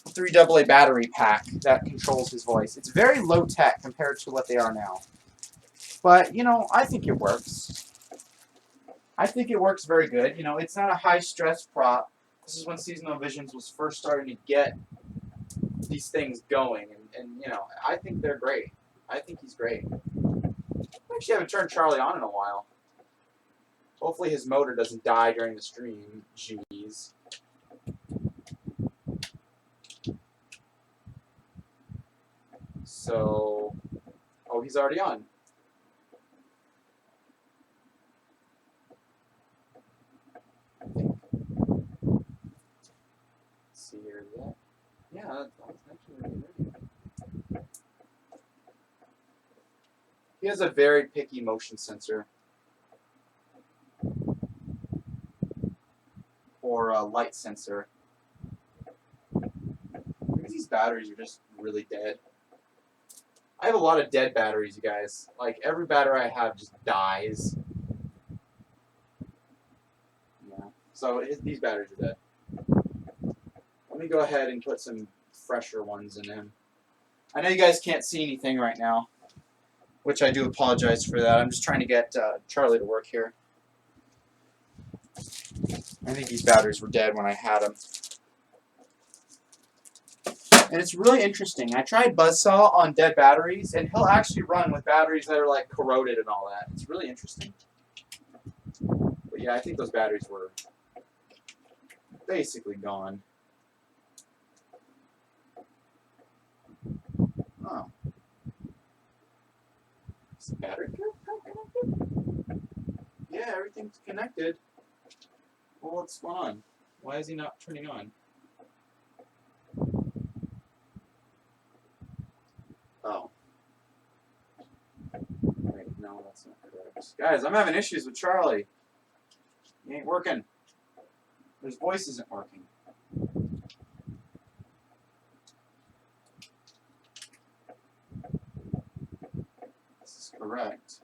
3 AA battery pack that controls his voice. It's very low tech compared to what they are now. But, you know, I think it works. I think it works very good. You know, it's not a high stress prop. This is when Seasonal Visions was first starting to get these things going, and you know, I think they're great. I think he's great. I actually haven't turned Charlie on in a while. Hopefully his motor doesn't die during the stream. Jeez. So, oh, he's already on. I think. Let's see here, yeah, that was actually really good. He has a very picky motion sensor. Or a light sensor. Maybe these batteries are just really dead. I have a lot of dead batteries, you guys. Like, every battery I have just dies. Yeah. So, these batteries are dead. Let me go ahead and put some fresher ones in him. I know you guys can't see anything right now, which I do apologize for that. I'm just trying to get Charlie to work here. I think these batteries were dead when I had them. And it's really interesting. I tried Buzzsaw on dead batteries, and he'll actually run with batteries that are like corroded and all that. It's really interesting. But yeah, I think those batteries were basically gone. Oh. Is the battery connected? Yeah, everything's connected. Well, what's going on? Why is he not turning on? Oh. Wait, no, that's not correct. Guys, I'm having issues with Charlie. He ain't working. His voice isn't working. This is correct.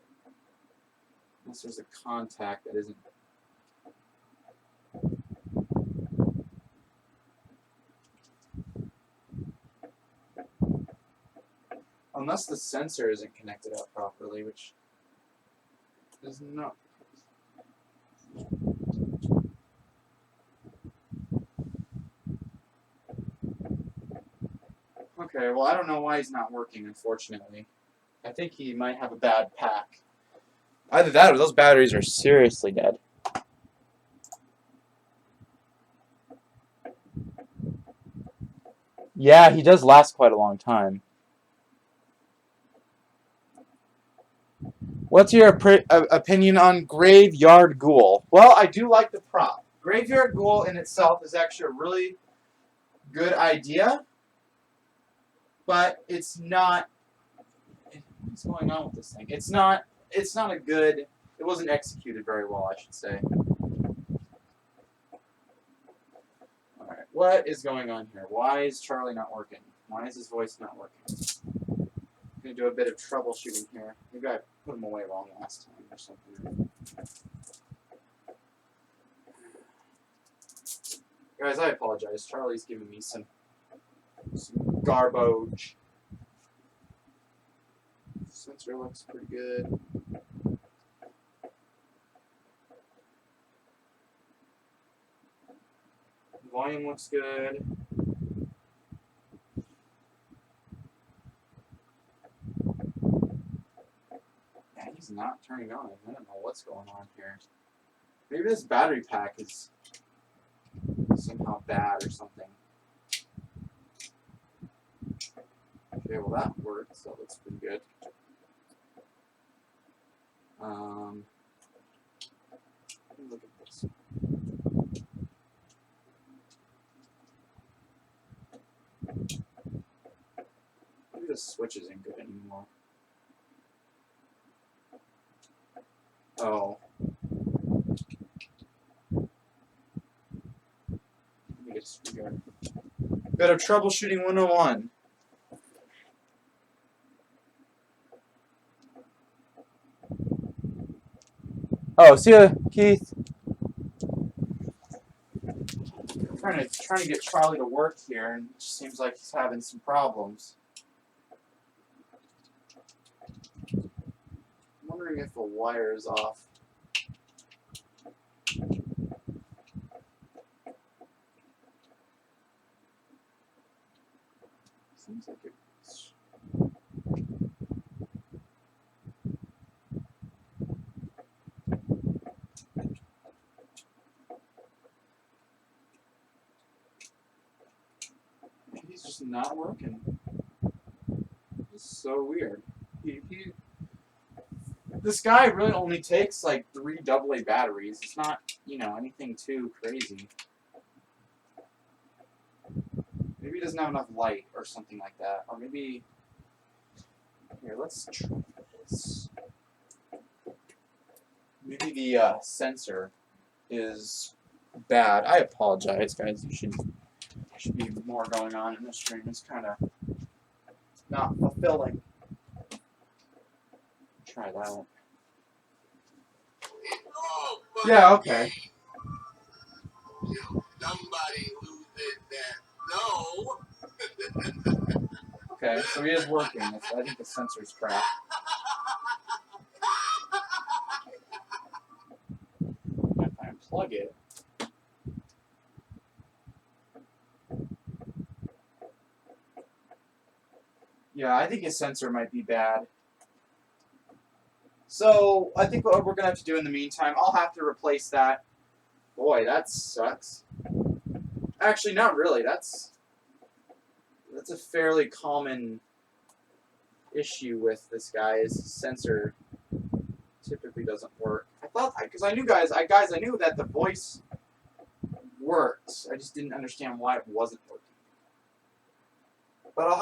Unless there's a contact that isn't. Unless the sensor isn't connected up properly, which is not. Okay, well, I don't know why he's not working, unfortunately. I think he might have a bad pack. Either that or those batteries are seriously dead. Yeah, he does last quite a long time. What's your opinion on Graveyard Ghoul? Well, I do like the prop. Graveyard Ghoul in itself is actually a really good idea, but it's not. What's going on with this thing? It's not a good. It wasn't executed very well, I should say. All right, what is going on here? Why is Charlie not working? Why is his voice not working? I'm gonna do a bit of troubleshooting here. Maybe I put him away wrong last time or something. Guys, I apologize. Charlie's giving me some garbage. Sensor looks pretty good. Volume looks good. Yeah, he's not turning on. I don't know what's going on here. Maybe this battery pack is somehow bad or something. Okay, well that works. That looks pretty good. Let me look at this. Maybe the switch isn't good anymore. Oh. Let me get a screwdriver. Bit of troubleshooting 101. Oh, see ya, Keith. I'm trying to get Charlie to work here, and it just seems like he's having some problems. I'm wondering if the wire is off. Seems like it's. He's just not working. It's so weird. This guy really only takes like 3 AA batteries. It's not, anything too crazy. Maybe he doesn't have enough light or something like that. Or maybe... Here, let's try this. Maybe the sensor is bad. I apologize, guys. There should be more going on in this stream. It's kind of not fulfilling. Try that. Yeah, okay.
Somebody loses that no.
Okay, so he is working. I think the sensor's crap. If I unplug it. Yeah, I think his sensor might be bad. So I think what we're gonna have to do in the meantime, I'll have to replace that. Boy, that sucks. Actually, not really. That's a fairly common issue with this guy. His sensor typically doesn't work. I thought because I knew I knew that the voice worked. I just didn't understand why it wasn't working. But I'll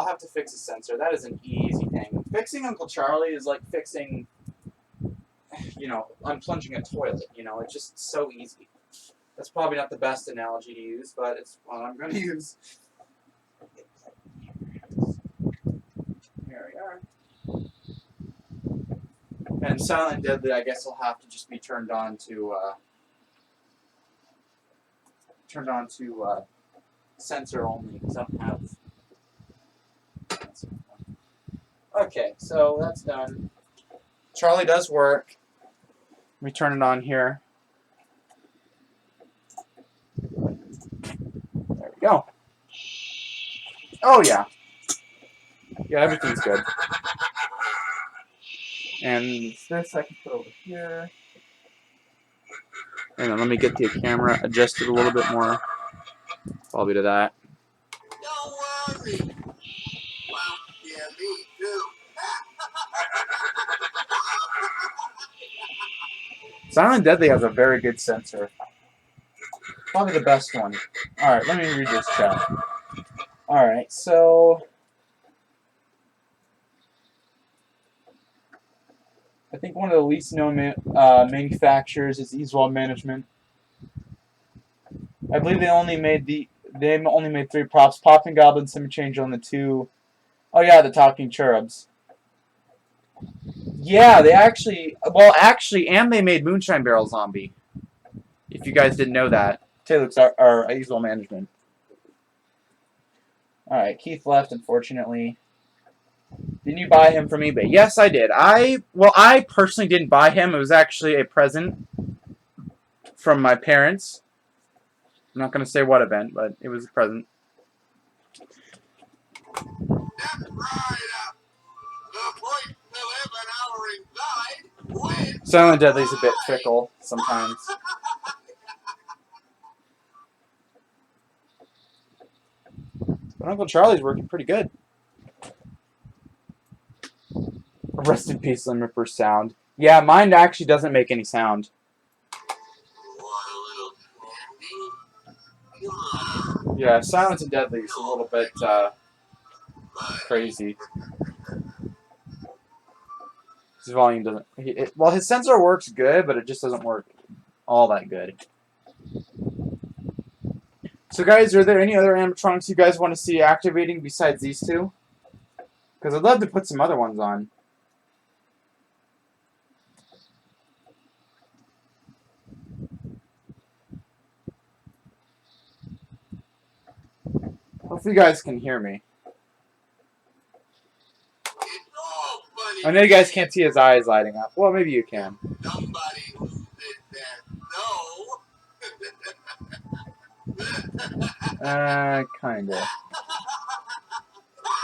have to fix his sensor. That is an easy thing. Fixing Uncle Charlie is like fixing, unplunging a toilet. It's just so easy. That's probably not the best analogy to use, but it's what I'm going to use. Here we are. And Silent and Deadly, I guess, will have to just be turned on to sensor only because I don't have. Okay, so that's done. Charlie does work. Let me turn it on here. There we go. Oh yeah. Yeah, everything's good. And this I can put over here. And then let me get the camera adjusted a little bit more. Probably to that.
Don't worry. Well, yeah, me too.
Silent Deadly has a very good sensor. Probably the best one. Alright, let me read this chat. Alright, so I think one of the least known manufacturers is Easewall Management. I believe they only made 3 props: Popping Goblin, Symmetry Angel, and the 2. Oh yeah, the Talking Cherubs. Yeah, they actually, and they made Moonshine Barrel Zombie. If you guys didn't know that, Taylor's our Easewall Management. All right, Keith left, unfortunately. Didn't you buy him from eBay? Yes, I did. I personally didn't buy him. It was actually a present from my parents. I'm not going to say what event, but it was a present.
That's right. The voice will have an hour inside when...
Silent Deadly's a bit fickle sometimes. But Uncle Charlie's working pretty good. Rest in peace, Limb Ripper sound. Yeah, mine actually doesn't make any sound.
Want a little candy? Come on.
Yeah, Silent and Deadly is a little bit crazy. His volume doesn't. Well, his sensor works good, but it just doesn't work all that good. So, guys, are there any other animatronics you guys want to see activating besides these two? Because I'd love to put some other ones on. Hopefully you guys can hear me.
It's all funny.
I know you guys can't see his eyes lighting up. Well, maybe you can.
Somebody loses their
Kinda.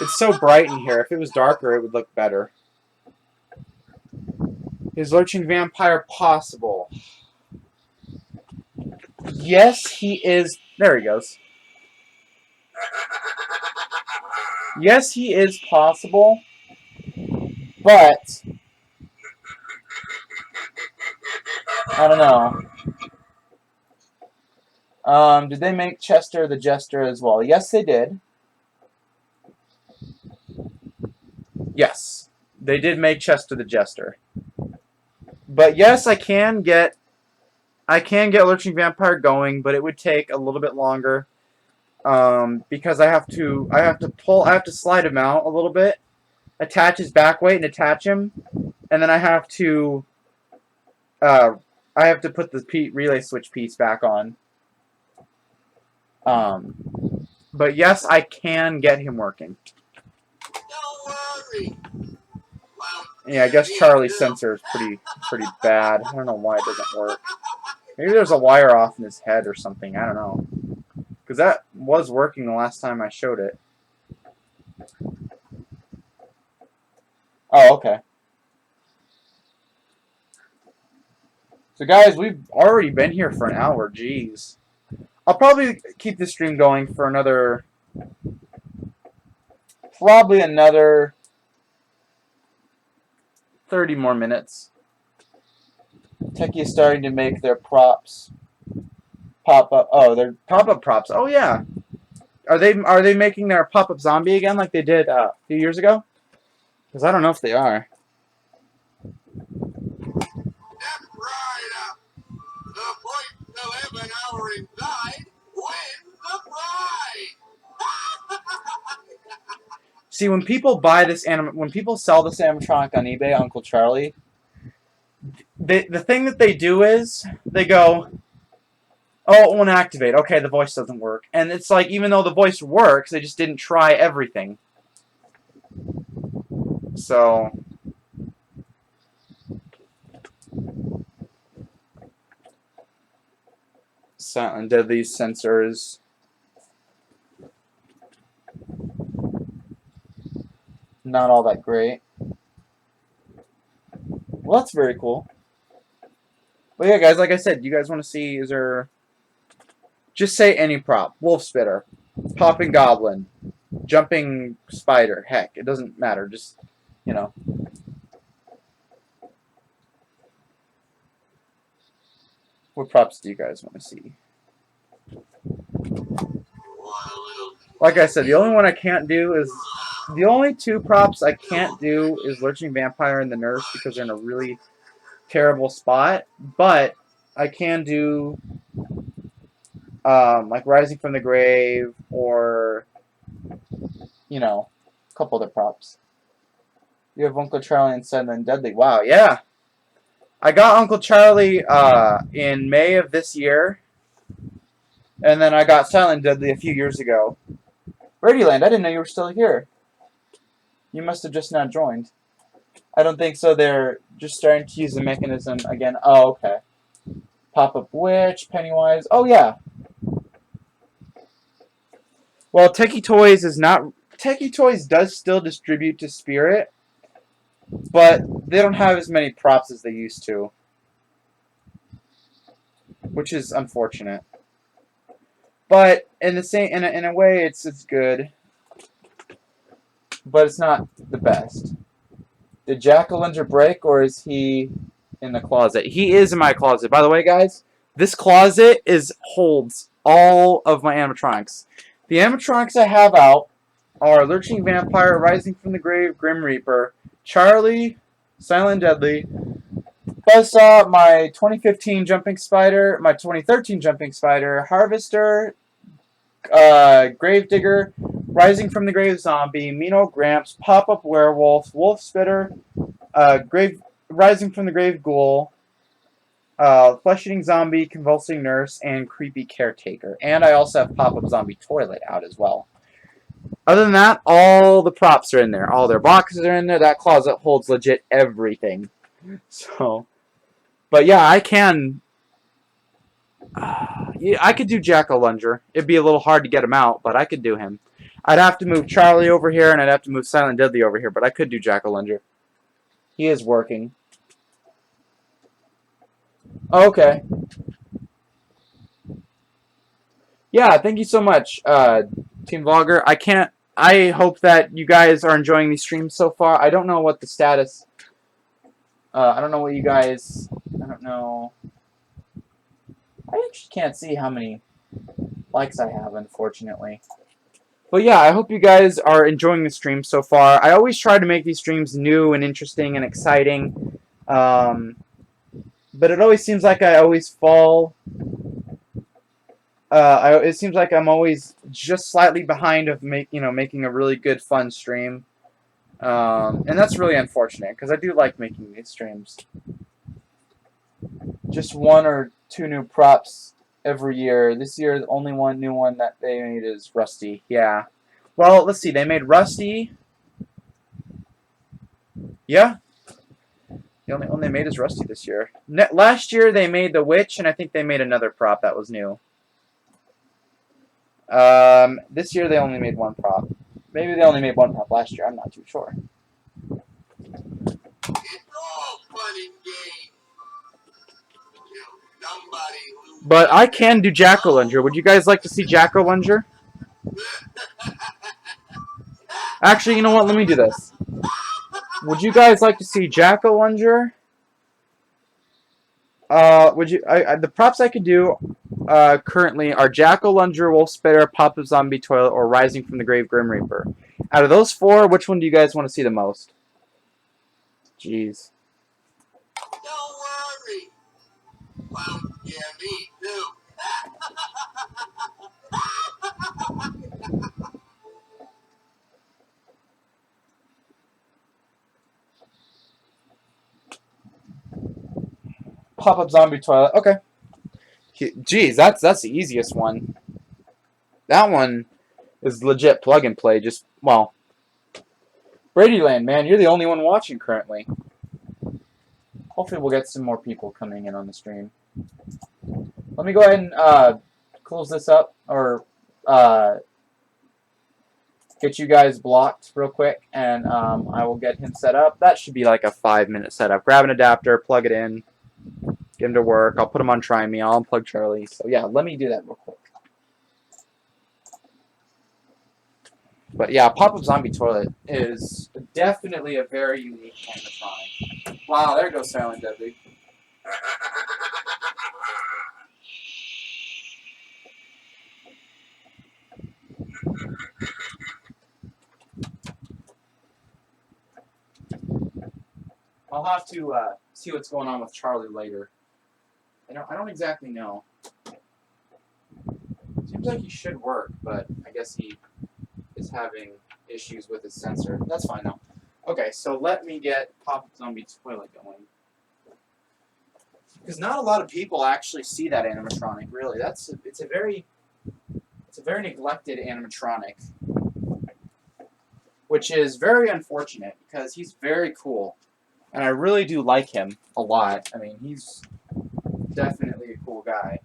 It's so bright in here. If it was darker, it would look better. Is Lurching Vampire possible? Yes, he is. There he goes. Yes, he is possible, but I don't know. Did they make Chester the Jester as well? Yes, they did. Yes, they did make Chester the Jester. But yes, I can get Lurching Vampire going, but it would take a little bit longer. Because I have to slide him out a little bit, attach his back weight and attach him, and then I have to put the relay switch piece back on. But yes, I can get him working.
Don't worry. Well,
Yeah, I guess Charlie's sensor is pretty bad. I don't know why it doesn't work. Maybe there's a wire off in his head or something. I don't know. Because that was working the last time I showed it. Oh, okay. So guys, we've already been here for an hour. Jeez. I'll probably keep this stream going for probably another 30 more minutes. Techie is starting to make their props pop up. Oh, they're pop-up props. Oh yeah. Are they making their pop-up zombie again like they did a few years ago? Because I don't know if they are.
Step right up. The 0.11 hour inside wins the prize.
See, when people buy this when people sell this animatronic on eBay, Uncle Charlie, the thing that they do is they go, oh, it won't activate. Okay, the voice doesn't work. And it's like, even though the voice works, they just didn't try everything. So, Silent and Deadly sensors. Not all that great. Well, that's very cool. But yeah, guys, like I said, you guys want to see, is there... Just say any prop. Wolf Spitter. Popping Goblin. Jumping Spider. Heck, it doesn't matter. Just, you know. What props do you guys want to see? Like I said, the only one I can't do is... The only two props I can't do is Lurching Vampire and the Nurse because they're in a really terrible spot. But I can do... like Rising from the Grave, or, you know, a couple other props. You have Uncle Charlie and Silent Deadly. Wow, yeah. I got Uncle Charlie in May of this year, and then I got Silent Deadly a few years ago. Bradyland, I didn't know you were still here. You must have just now joined. I don't think so. They're just starting to use the mechanism again. Oh, okay. Pop-Up Witch, Pennywise. Oh, yeah. Well, Techie Toys is not... Techie Toys does still distribute to Spirit, but they don't have as many props as they used to, which is unfortunate. But in the same, in a way, it's good, but it's not the best. Did Jack-O-Lantern break, or is he in the closet? He is in my closet. By the way, guys, this closet holds all of my animatronics. The animatronics I have out are Lurching Vampire, Rising from the Grave, Grim Reaper, Charlie, Silent Deadly, Buzzsaw, my 2015 Jumping Spider, my 2013 Jumping Spider, Harvester, Gravedigger, Rising from the Grave Zombie, Mino Gramps, Pop-Up Werewolf, Wolf Spitter, Rising from the Grave Ghoul, Flesh-Eating Zombie, Convulsing Nurse, and Creepy Caretaker. And I also have Pop-Up Zombie Toilet out as well. Other than that, all the props are in there. All their boxes are in there. That closet holds legit everything. So, but yeah, I can... yeah, I could do Jack-O-Lantern. It'd be a little hard to get him out, but I could do him. I'd have to move Charlie over here, and I'd have to move Silent Deadly over here, but I could do Jack-O-Lantern. He is working. Okay. Yeah, thank you so much, Team Vlogger. I hope that you guys are enjoying these streams so far. I don't know what the status... I don't know what you guys... I don't know... I actually can't see how many likes I have, unfortunately. But yeah, I hope you guys are enjoying the stream so far. I always try to make these streams new and interesting and exciting. But it always seems like I always fall... it seems like I'm always just slightly behind of making a really good, fun stream. And that's really unfortunate, because I do like making these streams. Just 1 or 2 new props every year. This year, the only new one that they made is Rusty. Yeah. Well, let's see. They made Rusty. Yeah. The only one they made is Rusty this year. Last year, they made the Witch, and I think they made another prop that was new. This year, they only made 1 prop. Maybe they only made 1 prop last year. I'm not too sure.
It's all fun and games. Till somebody loses.
But I can do Jack-O-Lunger. Would you guys like to see Jack-O-Lunger? Actually, you know what? Let me do this. Would you guys like to see Jack-O-Lunger? The props I could do currently are Jack-O-Lunger, Wolf Spitter, Pop-Up Zombie Toilet, or Rising from the Grave Grim Reaper. Out of those four, which one do you guys want to see the most? Jeez.
Don't worry. Well, yeah, me too.
Pop-Up Zombie Toilet. Okay. Jeez, that's the easiest one. That one is legit plug and play. Just, well, Bradyland, man, you're the only one watching currently. Hopefully we'll get some more people coming in on the stream. Let me go ahead and close this up, or get you guys blocked real quick, and I will get him set up. That should be like a 5-minute setup. Grab an adapter, plug it in, get him to work. I'll put him on Try Me. I'll unplug Charlie. So yeah, let me do that real quick. But yeah, Pop-Up Zombie Toilet is definitely a very unique animatronic. Wow, there goes Silent Deadly. I'll have to see what's going on with Charlie later. I don't exactly know. Seems like he should work, but I guess he is having issues with his sensor. That's fine though. Okay, so let me get Pop-Up Zombie Toilet going. Because not a lot of people actually see that animatronic, really. It's a very neglected animatronic. Which is very unfortunate, because he's very cool. And I really do like him a lot. I mean, he's definitely a cool guy.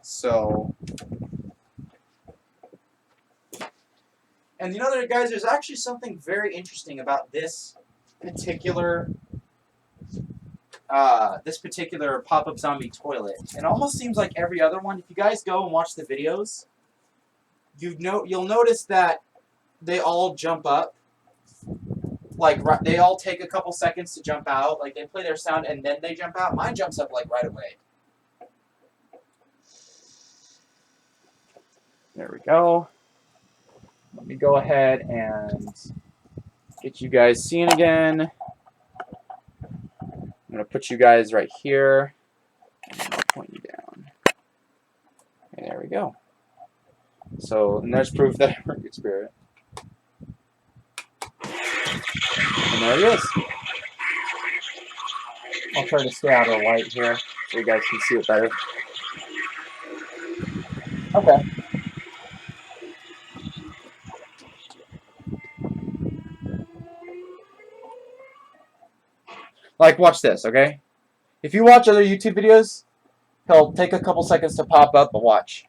So, and you know, guys, there's actually something very interesting about this particular Pop-Up Zombie Toilet. It almost seems like every other one. If you guys go and watch the videos, you'll notice that they all jump up. Like, they all take a couple seconds to jump out. Like, they play their sound and then they jump out. Mine jumps up, like, right away. There we go. Let me go ahead and get you guys seen again. I'm going to put you guys right here. And I'll point you down. Okay, there we go. So, and there's proof that I work with Spirit. And there he is. I'll try to stay out of the light here so you guys can see it better. Okay. Like, watch this, okay? If you watch other YouTube videos, he'll take a couple seconds to pop up, but watch.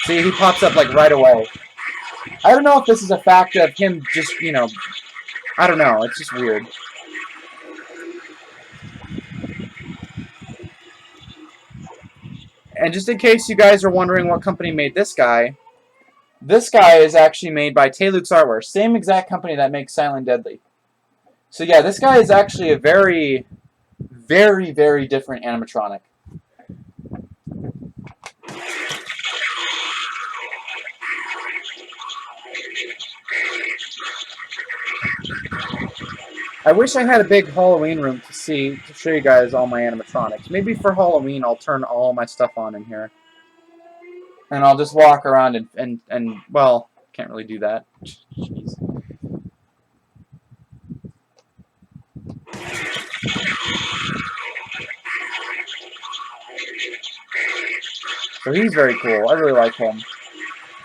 See, he pops up, like, right away. I don't know if this is a fact of him just, you know, I don't know. It's just weird. And just in case you guys are wondering what company made this guy is actually made by Taylux Artware. Same exact company that makes Silent Deadly. So yeah, this guy is actually a very, very, very different animatronic. I wish I had a big Halloween room to show you guys all my animatronics. Maybe for Halloween I'll turn all my stuff on in here. And I'll just walk around and well, can't really do that. Jeez. So he's very cool. I really like him.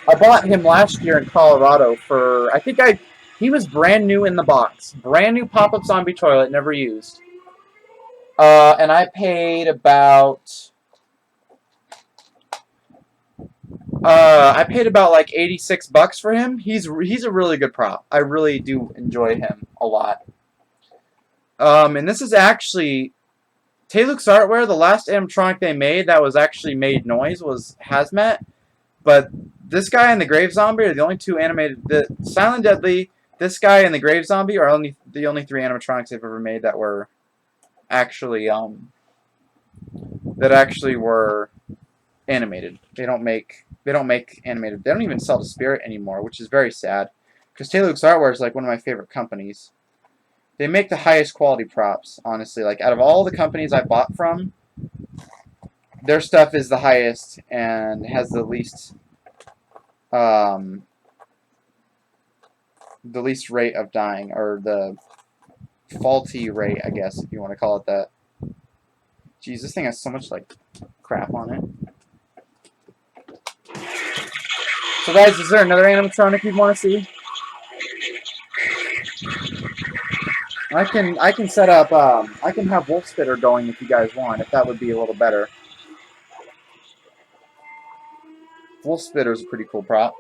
I bought him last year in Colorado for, he was brand new in the box. Brand new Pop-Up Zombie Toilet, never used. And I paid about I paid about like $86 for him. He's a really good prop. I really do enjoy him a lot. And this is actually Tayluk's Artware. The last animatronic they made that was actually made noise was Hazmat. But this guy and the Grave Zombie are the only two animated. The Silent Deadly, this guy and the Grave Zombie are the only three animatronics they've ever made that were actually were animated. They don't make animated. They don't even sell to Spirit anymore, which is very sad. Because Tayluk's Artware is like one of my favorite companies. They make the highest quality props, honestly. Like out of all the companies I bought from, their stuff is the highest and has the least rate of dying, or the faulty rate, I guess, if you want to call it that. Jeez, this thing has so much like crap on it. So guys, is there another animatronic you'd want to see? I can set up I can have Wolf Spitter going if you guys want, if that would be a little better. Wolf Spitter is a pretty cool prop.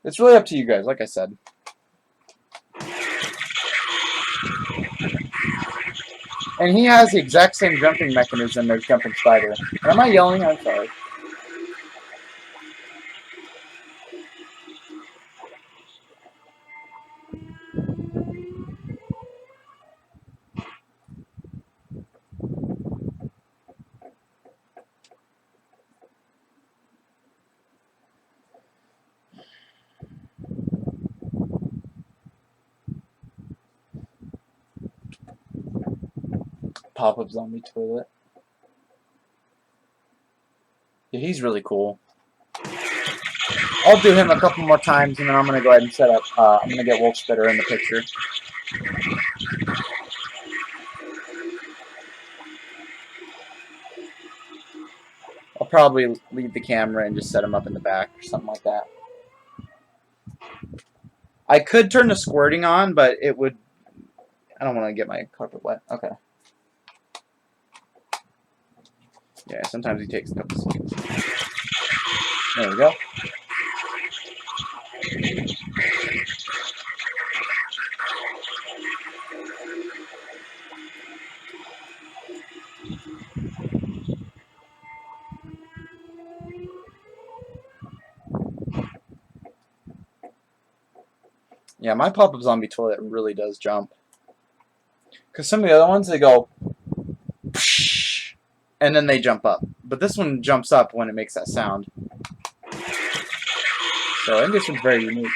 It's really up to you guys, like I said. And he has the exact same jumping mechanism as Jumping Spider. And am I yelling? I'm sorry. Pop-up zombie toilet. Yeah, he's really cool. I'll do him a couple more times, and then I'm going to go ahead and set up, I'm going to get Wolf Spitter in the picture. I'll probably leave the camera and just set him up in the back or something like that. I could turn the squirting on, but it would... I don't want to get my carpet wet. Okay. Yeah, sometimes he takes a couple seconds. There we go. Yeah, my pop-up zombie toilet really does jump. Because some of the other ones, they go... and then they jump up. But this one jumps up when it makes that sound. So I think this one's very unique.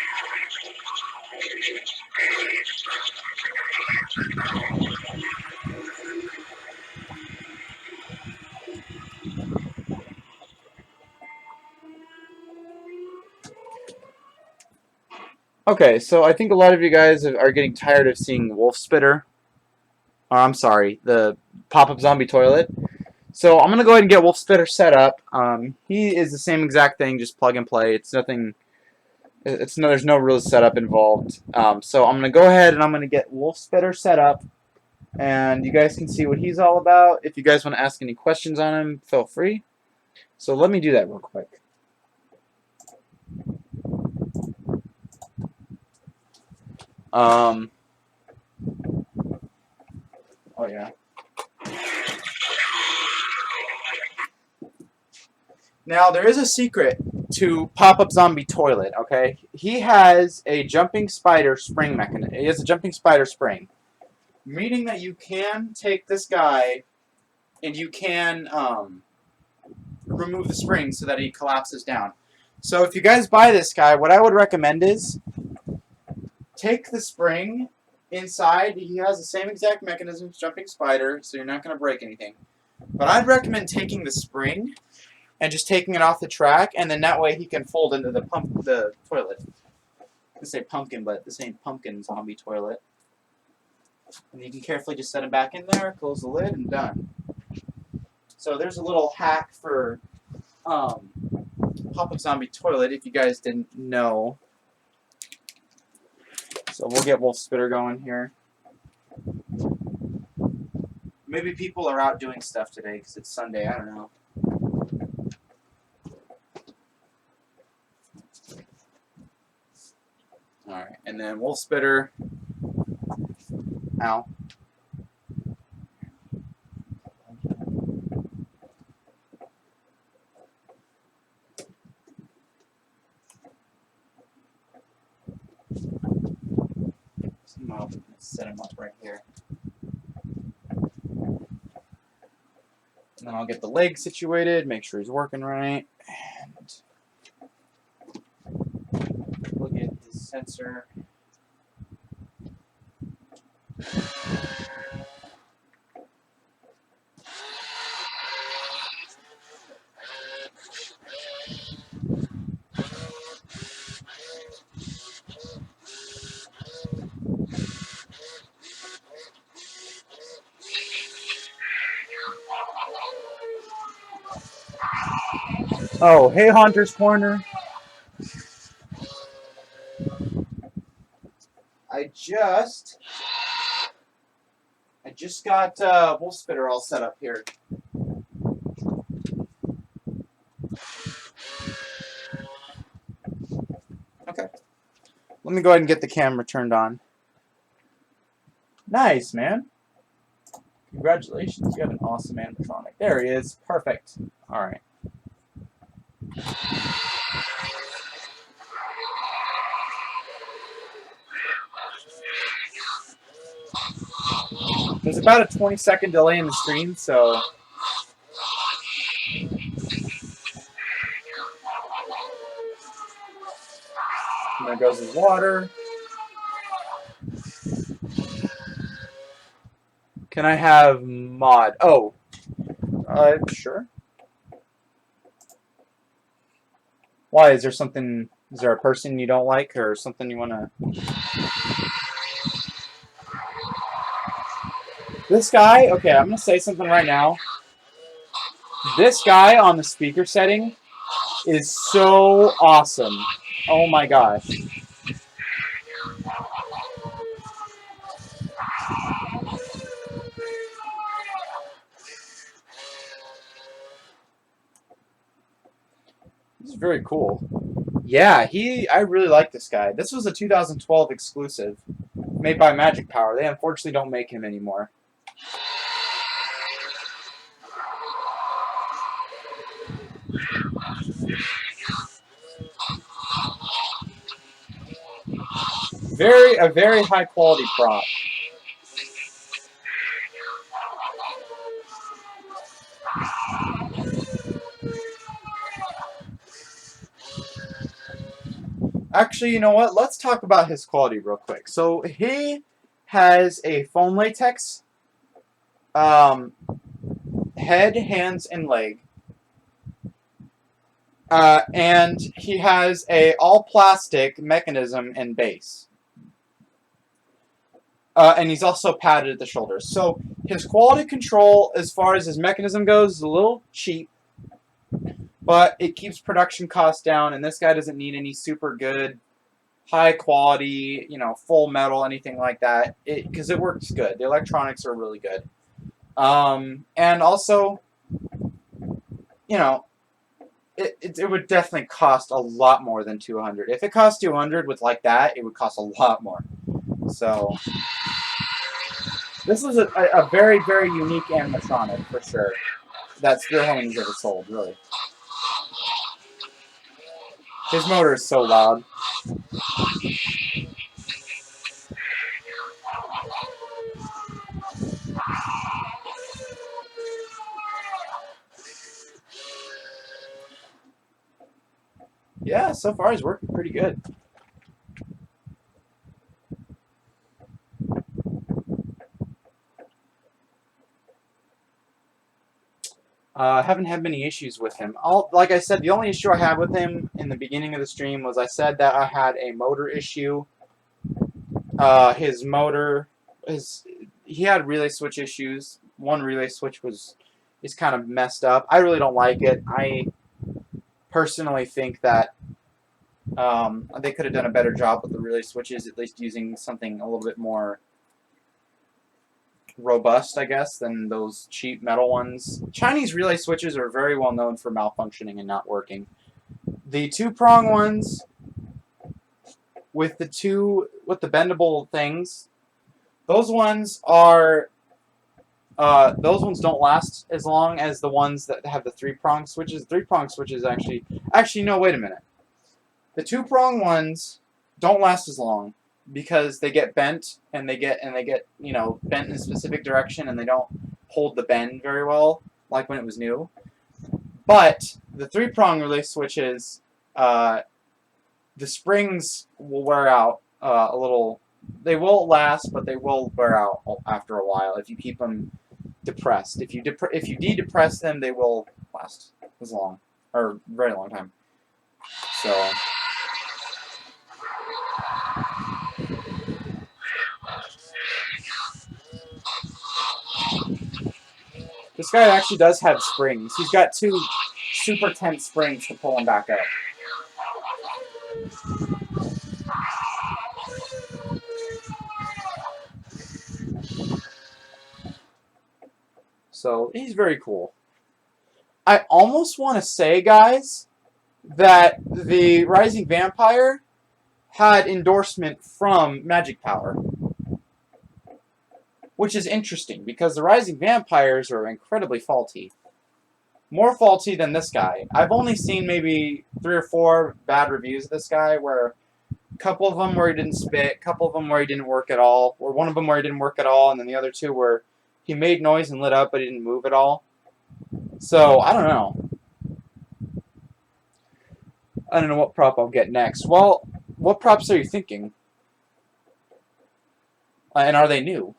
Okay, so I think a lot of you guys are getting tired of seeing Wolf Spitter. I'm sorry, the pop-up zombie toilet. So I'm going to go ahead and get Wolf Spitter set up. He is the same exact thing, just plug and play. It's nothing... there's no real setup involved. So I'm going to go ahead and I'm going to get Wolf Spitter set up. And you guys can see what he's all about. If you guys want to ask any questions on him, feel free. So let me do that real quick. Oh yeah. Now there is a secret to Pop-Up Zombie Toilet, okay? He has a jumping spider spring mechanism. He has a jumping spider spring. Meaning that you can take this guy and you can remove the spring so that he collapses down. So if you guys buy this guy, what I would recommend is take the spring inside. He has the same exact mechanism as Jumping Spider, so you're not going to break anything. But I'd recommend taking the spring and just taking it off the track, and then that way he can fold into the toilet. I say pumpkin, but this ain't pumpkin zombie toilet. And you can carefully just set him back in there, close the lid, and done. So there's a little hack for Pop-Up Zombie Toilet if you guys didn't know. So we'll get Wolf Spitter going here. Maybe people are out doing stuff today because it's Sunday. I don't know. Alright, and then Wolf Spitter. Ow. I'll set him up right here. And then I'll get the leg situated, make sure he's working right, and look at his sensor. Oh, hey, Haunter's Corner. I just got Wolf Spitter all set up here. Okay. Let me go ahead and get the camera turned on. Nice, man. Congratulations. You have an awesome animatronic. There he is. Perfect. All right. There's about a 20-second delay in the stream, so... And there goes his water. Can I have mod? Oh. Sure. Why? Is there something... Is there a person you don't like or something you want to... This guy... Okay, I'm going to say something right now. This guy on the speaker setting is so awesome. Oh my gosh. This is very cool. Yeah, I really like this guy. This was a 2012 exclusive made by Magic Power. They unfortunately don't make him anymore. A very high quality prop. Actually, you know what? Let's talk about his quality real quick. So he has a foam latex head, hands, and leg. And he has a all-plastic mechanism and base. And he's also padded at the shoulders. So his quality control, as far as his mechanism goes, is a little cheap. But it keeps production costs down, and this guy doesn't need any super good, high quality, full metal, anything like that. Because it works good. The electronics are really good. And also, it would definitely cost a lot more than $200. If it cost $200 with like that, it would cost a lot more. So this is a very, very unique animatronic for sure that Spear Homing's ever sold, really. His motor is so loud. Yeah, so far he's working pretty good. I haven't had many issues with him. Like I said, the only issue I had with him in the beginning of the stream was I said that I had a motor issue. His motor, he had relay switch issues. One relay switch is kind of messed up. I really don't like it. I personally think that They could have done a better job with the relay switches, at least using something a little bit more robust, I guess, than those cheap metal ones. Chinese relay switches are very well known for malfunctioning and not working. The two-prong ones with the bendable things, those ones don't last as long as the ones that have the three-prong switches. Three-prong switches actually no, wait a minute. The two-prong ones don't last as long because they get bent and they get bent in a specific direction and they don't hold the bend very well, like when it was new. But the three-prong relay switches, the springs will wear out a little. They will last, but they will wear out after a while if you keep them depressed. If you de-depress them, they will last as long, or very long time. So. This guy actually does have springs. He's got 2 super tense springs to pull him back up. So, he's very cool. I almost want to say, guys, that the Rising Vampire had endorsement from Magic Power. Which is interesting, because the Rising Vampires are incredibly faulty. More faulty than this guy. I've only seen maybe 3 or 4 bad reviews of this guy, where a couple of them where he didn't spit, a couple of them where he didn't work at all, or one of them where he didn't work at all, and then the other 2 where he made noise and lit up, but he didn't move at all. So, I don't know. I don't know what prop I'll get next. Well, what props are you thinking? And are they new?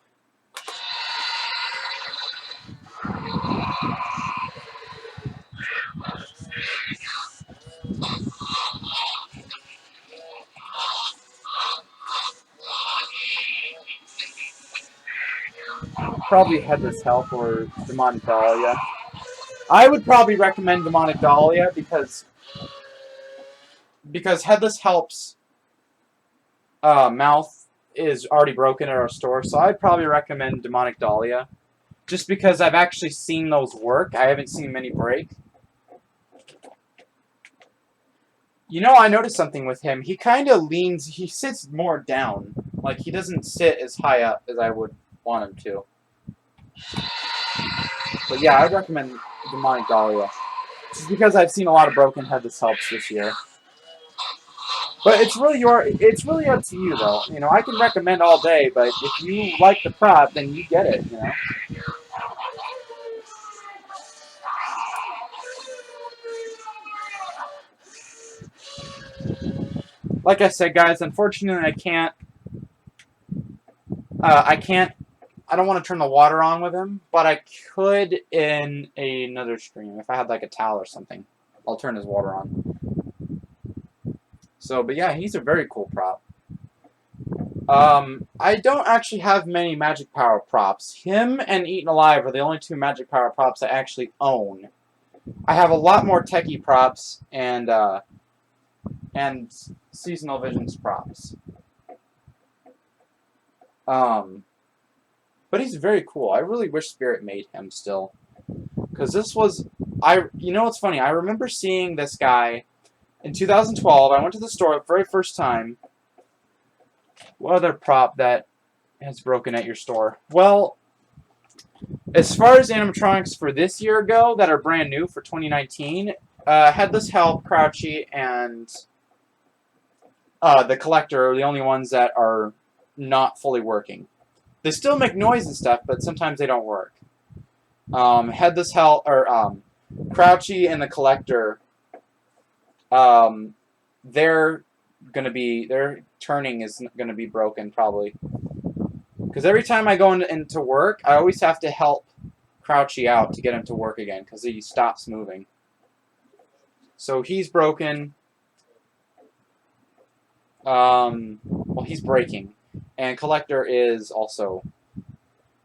Probably Headless Help or Demonic Dahlia. I would probably recommend Demonic Dahlia because Headless Help's mouth is already broken at our store, so I'd probably recommend Demonic Dahlia. Just because I've actually seen those work. I haven't seen many break. You know, I noticed something with him. He kind of leans, he sits more down. Like, he doesn't sit as high up as I would want him to. But yeah, I'd recommend Demonic Dahlia. Just because I've seen a lot of broken Headless Helps this year. But it's really up to you, though. You know, I can recommend all day, but if you like the prop, then you get it, you know. Like I said, guys, unfortunately I don't want to turn the water on with him, but I could in another stream. If I had like a towel or something, I'll turn his water on. So, but yeah, he's a very cool prop. I don't actually have many Magic Power props. Him and Eaten Alive are the only 2 Magic Power props I actually own. I have a lot more Techie props and Seasonal Visions props. But he's very cool. I really wish Spirit made him still. Because this was... You know what's funny? I remember seeing this guy in 2012. I went to the store the very first time. What other prop that has broken at your store? Well, as far as animatronics for this year go that are brand new for 2019, Headless Help, Crouchy, and the Collector are the only ones that are not fully working. They still make noise and stuff, but sometimes they don't work. Headless Help, or Crouchy and the Collector, their turning is gonna be broken probably. Because every time I go into work, I always have to help Crouchy out to get him to work again, because he stops moving. So he's broken. Well, he's breaking. And Collector is also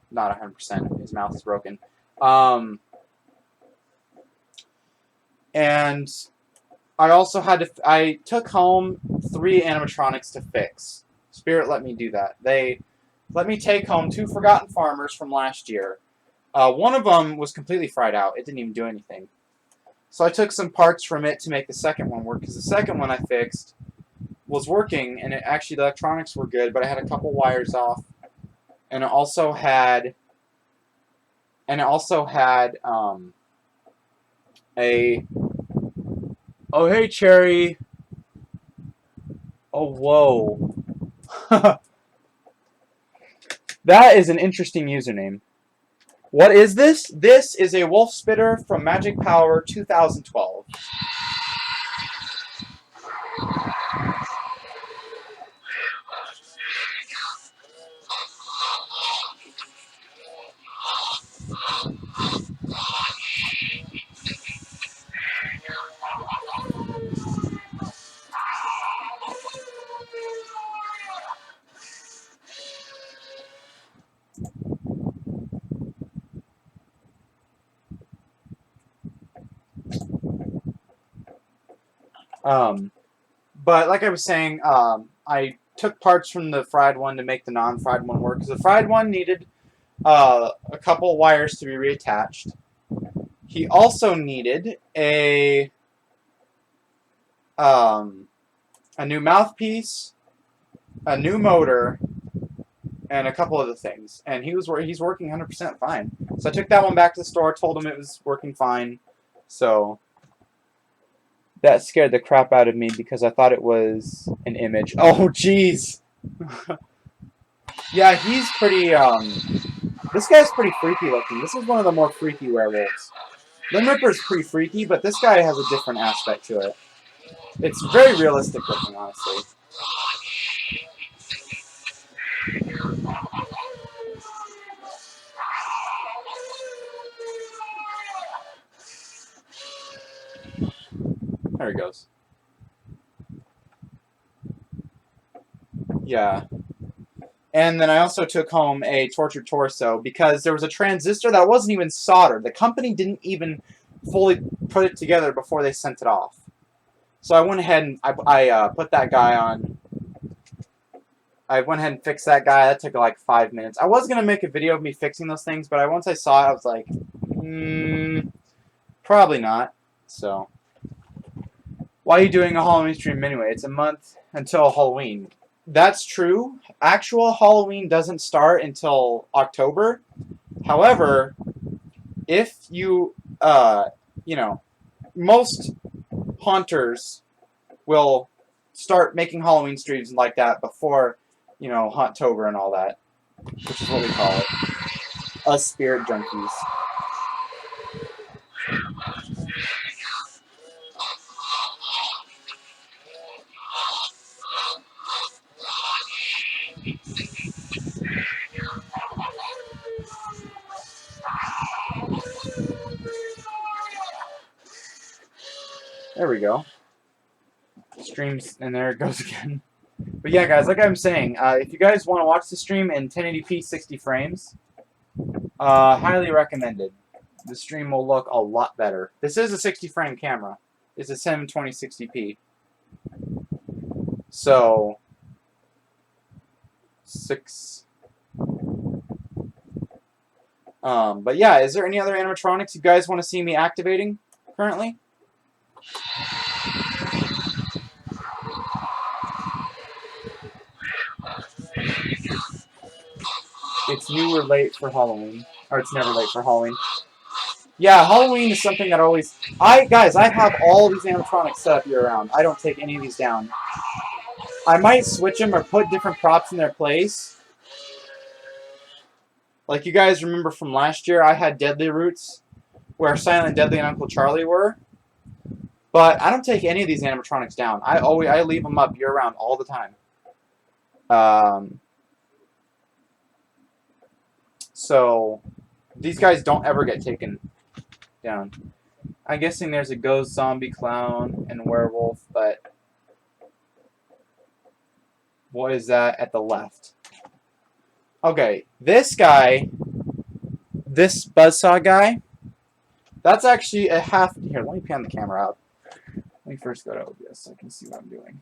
not 100%. His mouth is broken. And I also had to. I took home 3 animatronics to fix. Spirit let me do that. They let me take home 2 Forgotten Farmers from last year. One of them was completely fried out. It didn't even do anything. So I took some parts from it to make the second one work, because the second one I fixed was working, and actually the electronics were good, but I had a couple wires off, and it also had a. Oh, hey, Cherry. Oh, whoa. That is an interesting username. What is this? This is a Wolf Spitter from Magic Power 2012. But like I was saying, I took parts from the fried one to make the non-fried one work, because the fried one needed a couple wires to be reattached. He also needed a new mouthpiece, a new motor, and a couple other things. And he's working 100% fine. So I took that one back to the store, told him it was working fine. So that scared the crap out of me because I thought it was an image. Oh, jeez. Yeah, he's pretty, this guy's pretty freaky looking. This is one of the more freaky werewolves. Limb Ripper's pretty freaky, but this guy has a different aspect to it. It's very realistic looking, honestly. There he goes. Yeah. And then I also took home a tortured torso because there was a transistor that wasn't even soldered. The company didn't even fully put it together before they sent it off. So I went ahead and I put that guy on. I went ahead and fixed that guy. That took like 5 minutes. I was going to make a video of me fixing those things, but once I saw it, I was like, probably not. So, why are you doing a Halloween stream anyway? It's a month until Halloween. That's true. Actual Halloween doesn't start until October. However, if you, most haunters will start making Halloween streams like that before, Hauntober and all that, which is what we call it. Us spirit junkies. There we go. Streams, and there it goes again. But yeah, guys, like I'm saying, if you guys want to watch the stream in 1080p 60 frames, highly recommended. The stream will look a lot better. This is a 60 frame camera. It's a 720 60p. So, 6. But yeah, is there any other animatronics you guys want to see me activating currently? It's new or late for Halloween. Or it's never late for Halloween. Yeah, Halloween is something that always... Guys, I have all these animatronics set up year-round. I don't take any of these down. I might switch them or put different props in their place. Like you guys remember from last year, I had Deadly Roots, where Silent Deadly and Uncle Charlie were. But I don't take any of these animatronics down. I leave them up year-round all the time. So, these guys don't ever get taken down. I'm guessing there's a ghost, zombie, clown, and werewolf, but what is that at the left? Okay, this guy, this buzzsaw guy, that's actually a half... Here, let me pan the camera out. Let me first go to OBS so I can see what I'm doing.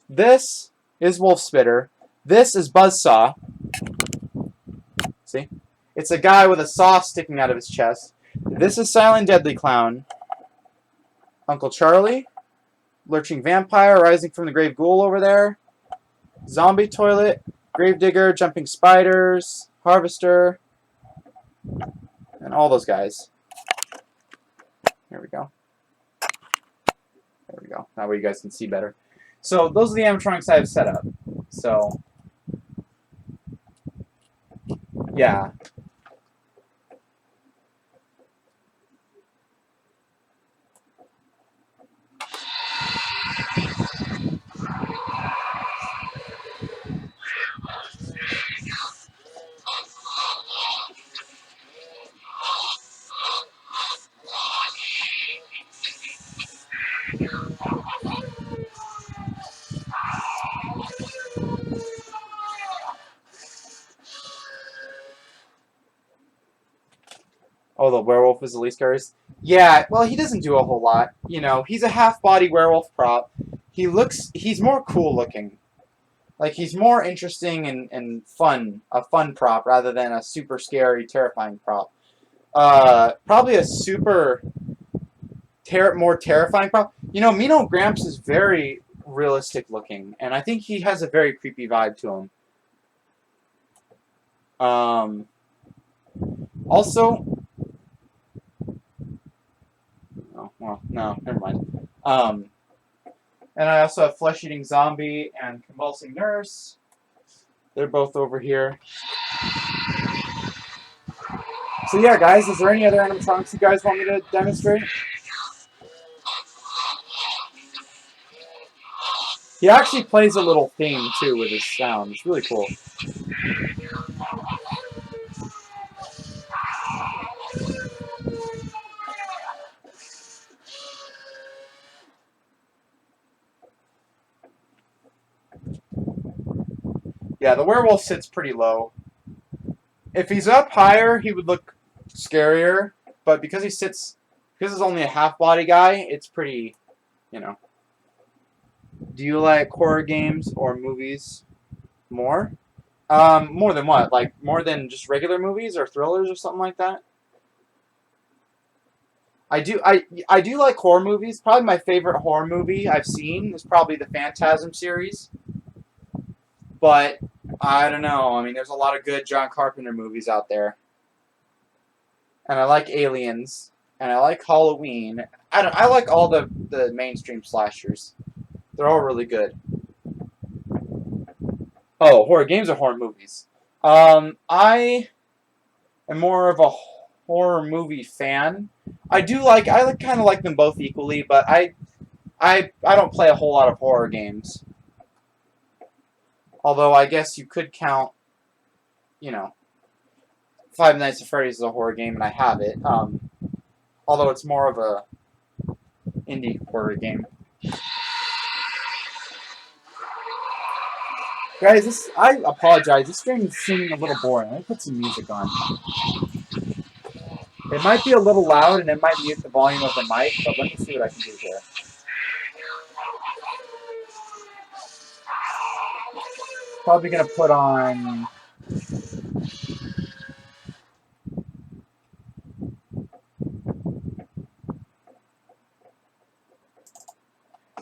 This is Wolf Spitter. This is Buzzsaw. See? It's a guy with a saw sticking out of his chest. This is Silent Deadly Clown. Uncle Charlie. Lurching Vampire rising from the Grave Ghoul over there. Zombie Toilet. Gravedigger. Jumping Spiders. Harvester. And all those guys. There we go. There we go. That way you guys can see better. So those are the animatronics I have set up. So yeah. Oh, the werewolf is the least scariest? Yeah, well, he doesn't do a whole lot. You know, he's a half-body werewolf prop. He's more cool looking. Like, he's more interesting and fun. A fun prop rather than a super scary, terrifying prop. Probably a super more terrifying prop. You know, Mean Old Gramps is very realistic looking. And I think he has a very creepy vibe to him. Also... Oh, well, no, never mind. And I also have Flesh-Eating Zombie and Convulsing Nurse. They're both over here. So yeah, guys, is there any other animatronics you guys want me to demonstrate? He actually plays a little theme, too, with his sound. It's really cool. Yeah, the werewolf sits pretty low. If he's up higher, he would look scarier. But because because he's only a half-body guy, it's pretty, you know. Do you like horror games or movies more? More than what? Like, more than just regular movies or thrillers or something like that? I do like horror movies. Probably my favorite horror movie I've seen is probably the Phantasm series. But, I don't know. I mean, there's a lot of good John Carpenter movies out there. And I like Aliens. And I like Halloween. I like all the mainstream slashers. They're all really good. Oh, horror games or horror movies? I am more of a horror movie fan. I kind of like them both equally, but I don't play a whole lot of horror games. Although I guess you could count, you know, Five Nights at Freddy's as a horror game, and I have it. Although it's more of a indie horror game. Guys, I apologize. This stream is seeming a little boring. Let me put some music on. It might be a little loud, and it might mute the volume of the mic, but let me see what I can do here. Probably going to put on...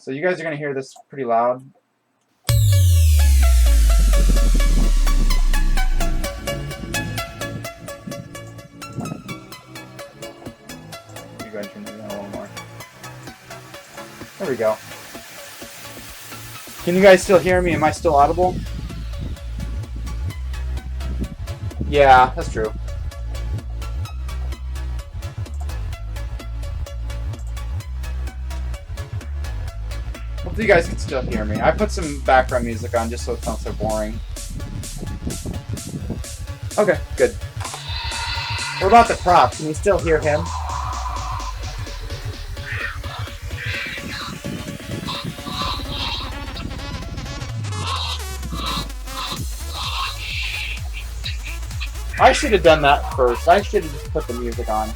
So you guys are going to hear this pretty loud. You guys turn it down a little more. There we go. Can you guys still hear me? Am I still audible? Yeah, that's true. Hopefully you guys can still hear me. I put some background music on just so it's not so boring. Okay, good. What about the prop? Can you still hear him? I should have done that first. I should have just put the music on.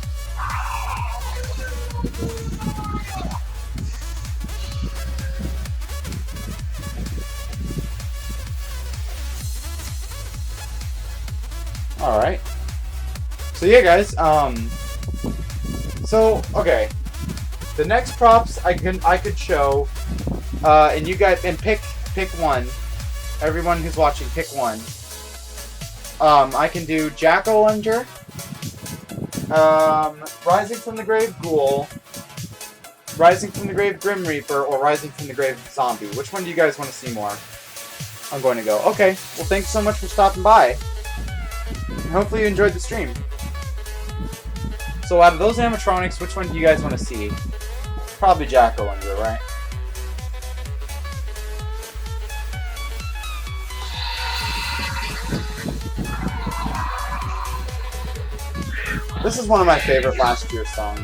Alright. So yeah, guys, so, okay. The next props I could show, and you guys, and pick one. Everyone who's watching, pick one. I can do Jack-O-Lantern, Rising from the Grave Ghoul, Rising from the Grave Grim Reaper, or Rising from the Grave Zombie. Which one do you guys want to see more? I'm going to go. Okay, well thanks so much for stopping by. And hopefully you enjoyed the stream. So out of those animatronics, which one do you guys want to see? Probably Jack-O-Lantern, right? This is one of my favorite last year's songs.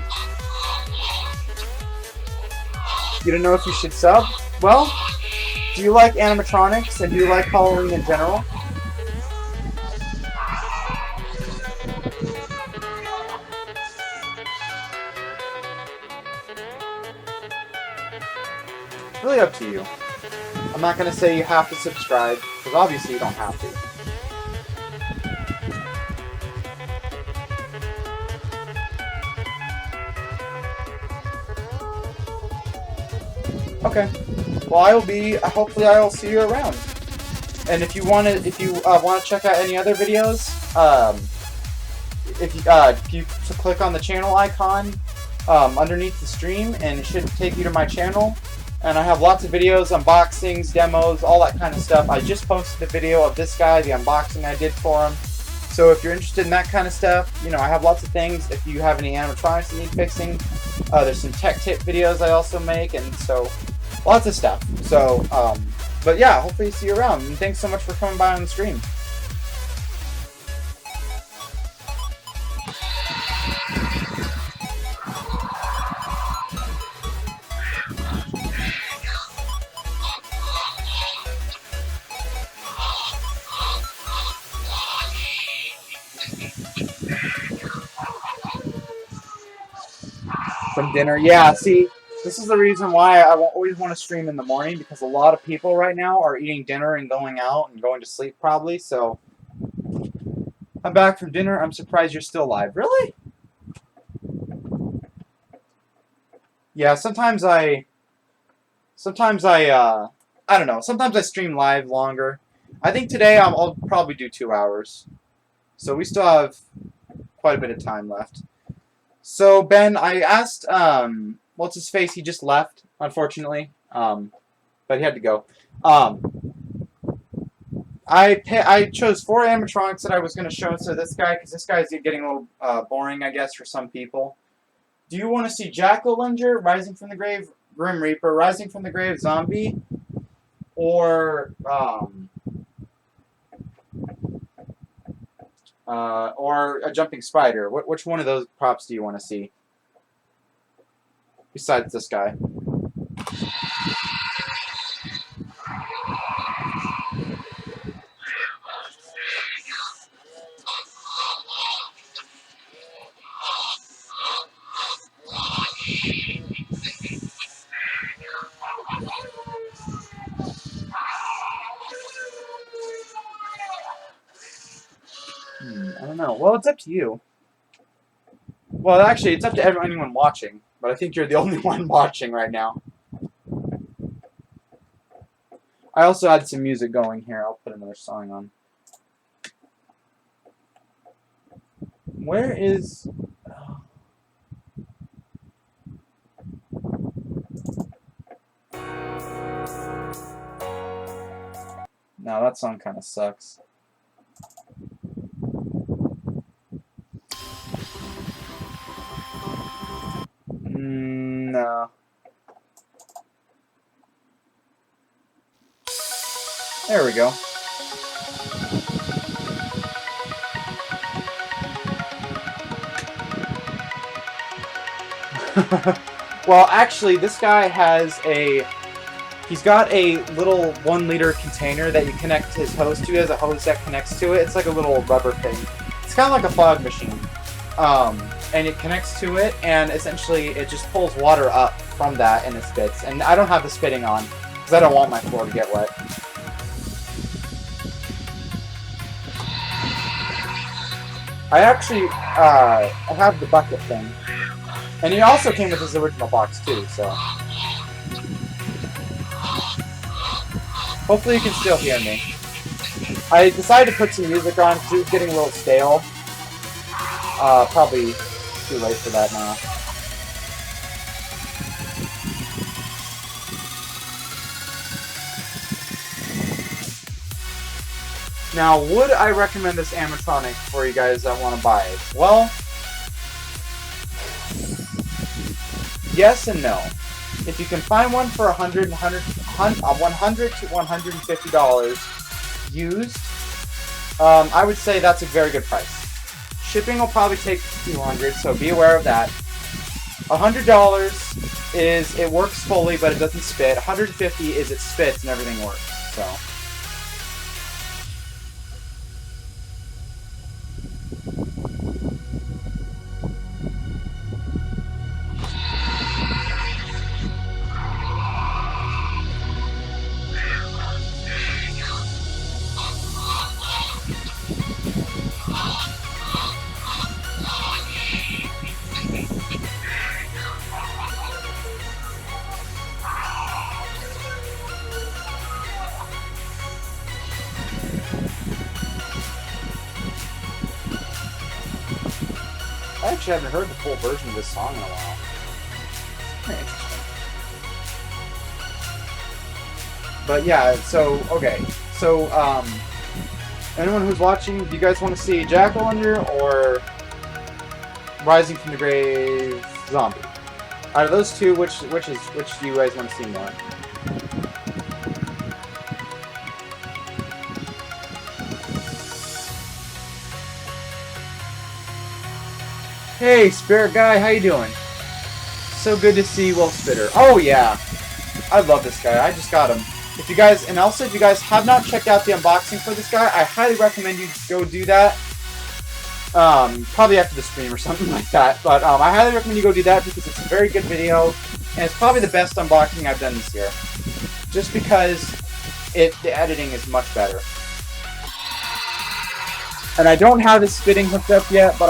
You don't know if you should sub? Well, do you like animatronics and do you like Halloween in general? It's really up to you. I'm not going to say you have to subscribe, because obviously you don't have to. Okay. Well, hopefully I will see you around. And if you want to check out any other videos, if you click on the channel icon underneath the stream, and it should take you to my channel. And I have lots of videos, unboxings, demos, all that kind of stuff. I just posted a video of this guy, the unboxing I did for him. So if you're interested in that kind of stuff, you know, I have lots of things. If you have any animatronics that need fixing, there's some tech tip videos I also make, and so lots of stuff. So, but yeah, hopefully see you around. And thanks so much for coming by on the stream. From dinner, yeah. See, this is the reason why I always want to stream in the morning, because a lot of people right now are eating dinner and going out and going to sleep probably. So I'm back from dinner. I'm surprised you're still alive. Really? Yeah. Sometimes I don't know. Sometimes I stream live longer. I think today I'll probably do 2 hours. So we still have quite a bit of time left. So, Ben, I asked, what's his face? He just left, unfortunately. But he had to go. I chose 4 animatronics that I was going to show to this guy, because this guy's getting a little boring, I guess, for some people. Do you want to see Jack-O-Lantern, Rising from the Grave Grim Reaper, Rising from the Grave Zombie, or a jumping spider? Which one of those props do you want to see? Besides this guy. I don't know. Well, it's up to you. Well, actually, it's up to anyone watching. But I think you're the only one watching right now. I also had some music going here. I'll put another song on. Where is... No, that song kind of sucks. No. There we go. Well, actually, this guy has he's got a little 1-liter container that you connect his hose to. He has a hose that connects to it. It's like a little rubber thing. It's kind of like a fog machine. And it connects to it, and essentially it just pulls water up from that and it spits. And I don't have the spitting on, because I don't want my floor to get wet. I actually I have the bucket thing. And he also came with his original box too, so. Hopefully you can still hear me. I decided to put some music on because it was getting a little stale. Probably too late for that now. Now, would I recommend this animatronic for you guys that want to buy it? Well, yes and no. If you can find one for $100 to $150 used, I would say that's a very good price. Shipping will probably take $200, so be aware of that. $100 is it works fully, but it doesn't spit. $150 is it spits and everything works. So. I actually haven't heard the full version of this song in a while. It's pretty interesting. But yeah, so, okay. So, anyone who's watching, do you guys want to see Jack-O-Lantern or Rising from the Grave Zombie? Out of those two, which do you guys want to see more? Hey, Spirit Guy, how you doing? So good to see Wolf Spitter. Oh yeah, I love this guy. I just got him. If you guys, and also if you guys have not checked out the unboxing for this guy, I highly recommend you go do that. Probably after the stream or something like that. But I highly recommend you go do that because it's a very good video, and it's probably the best unboxing I've done this year. Just because the editing is much better. And I don't have his spitting hooked up yet, but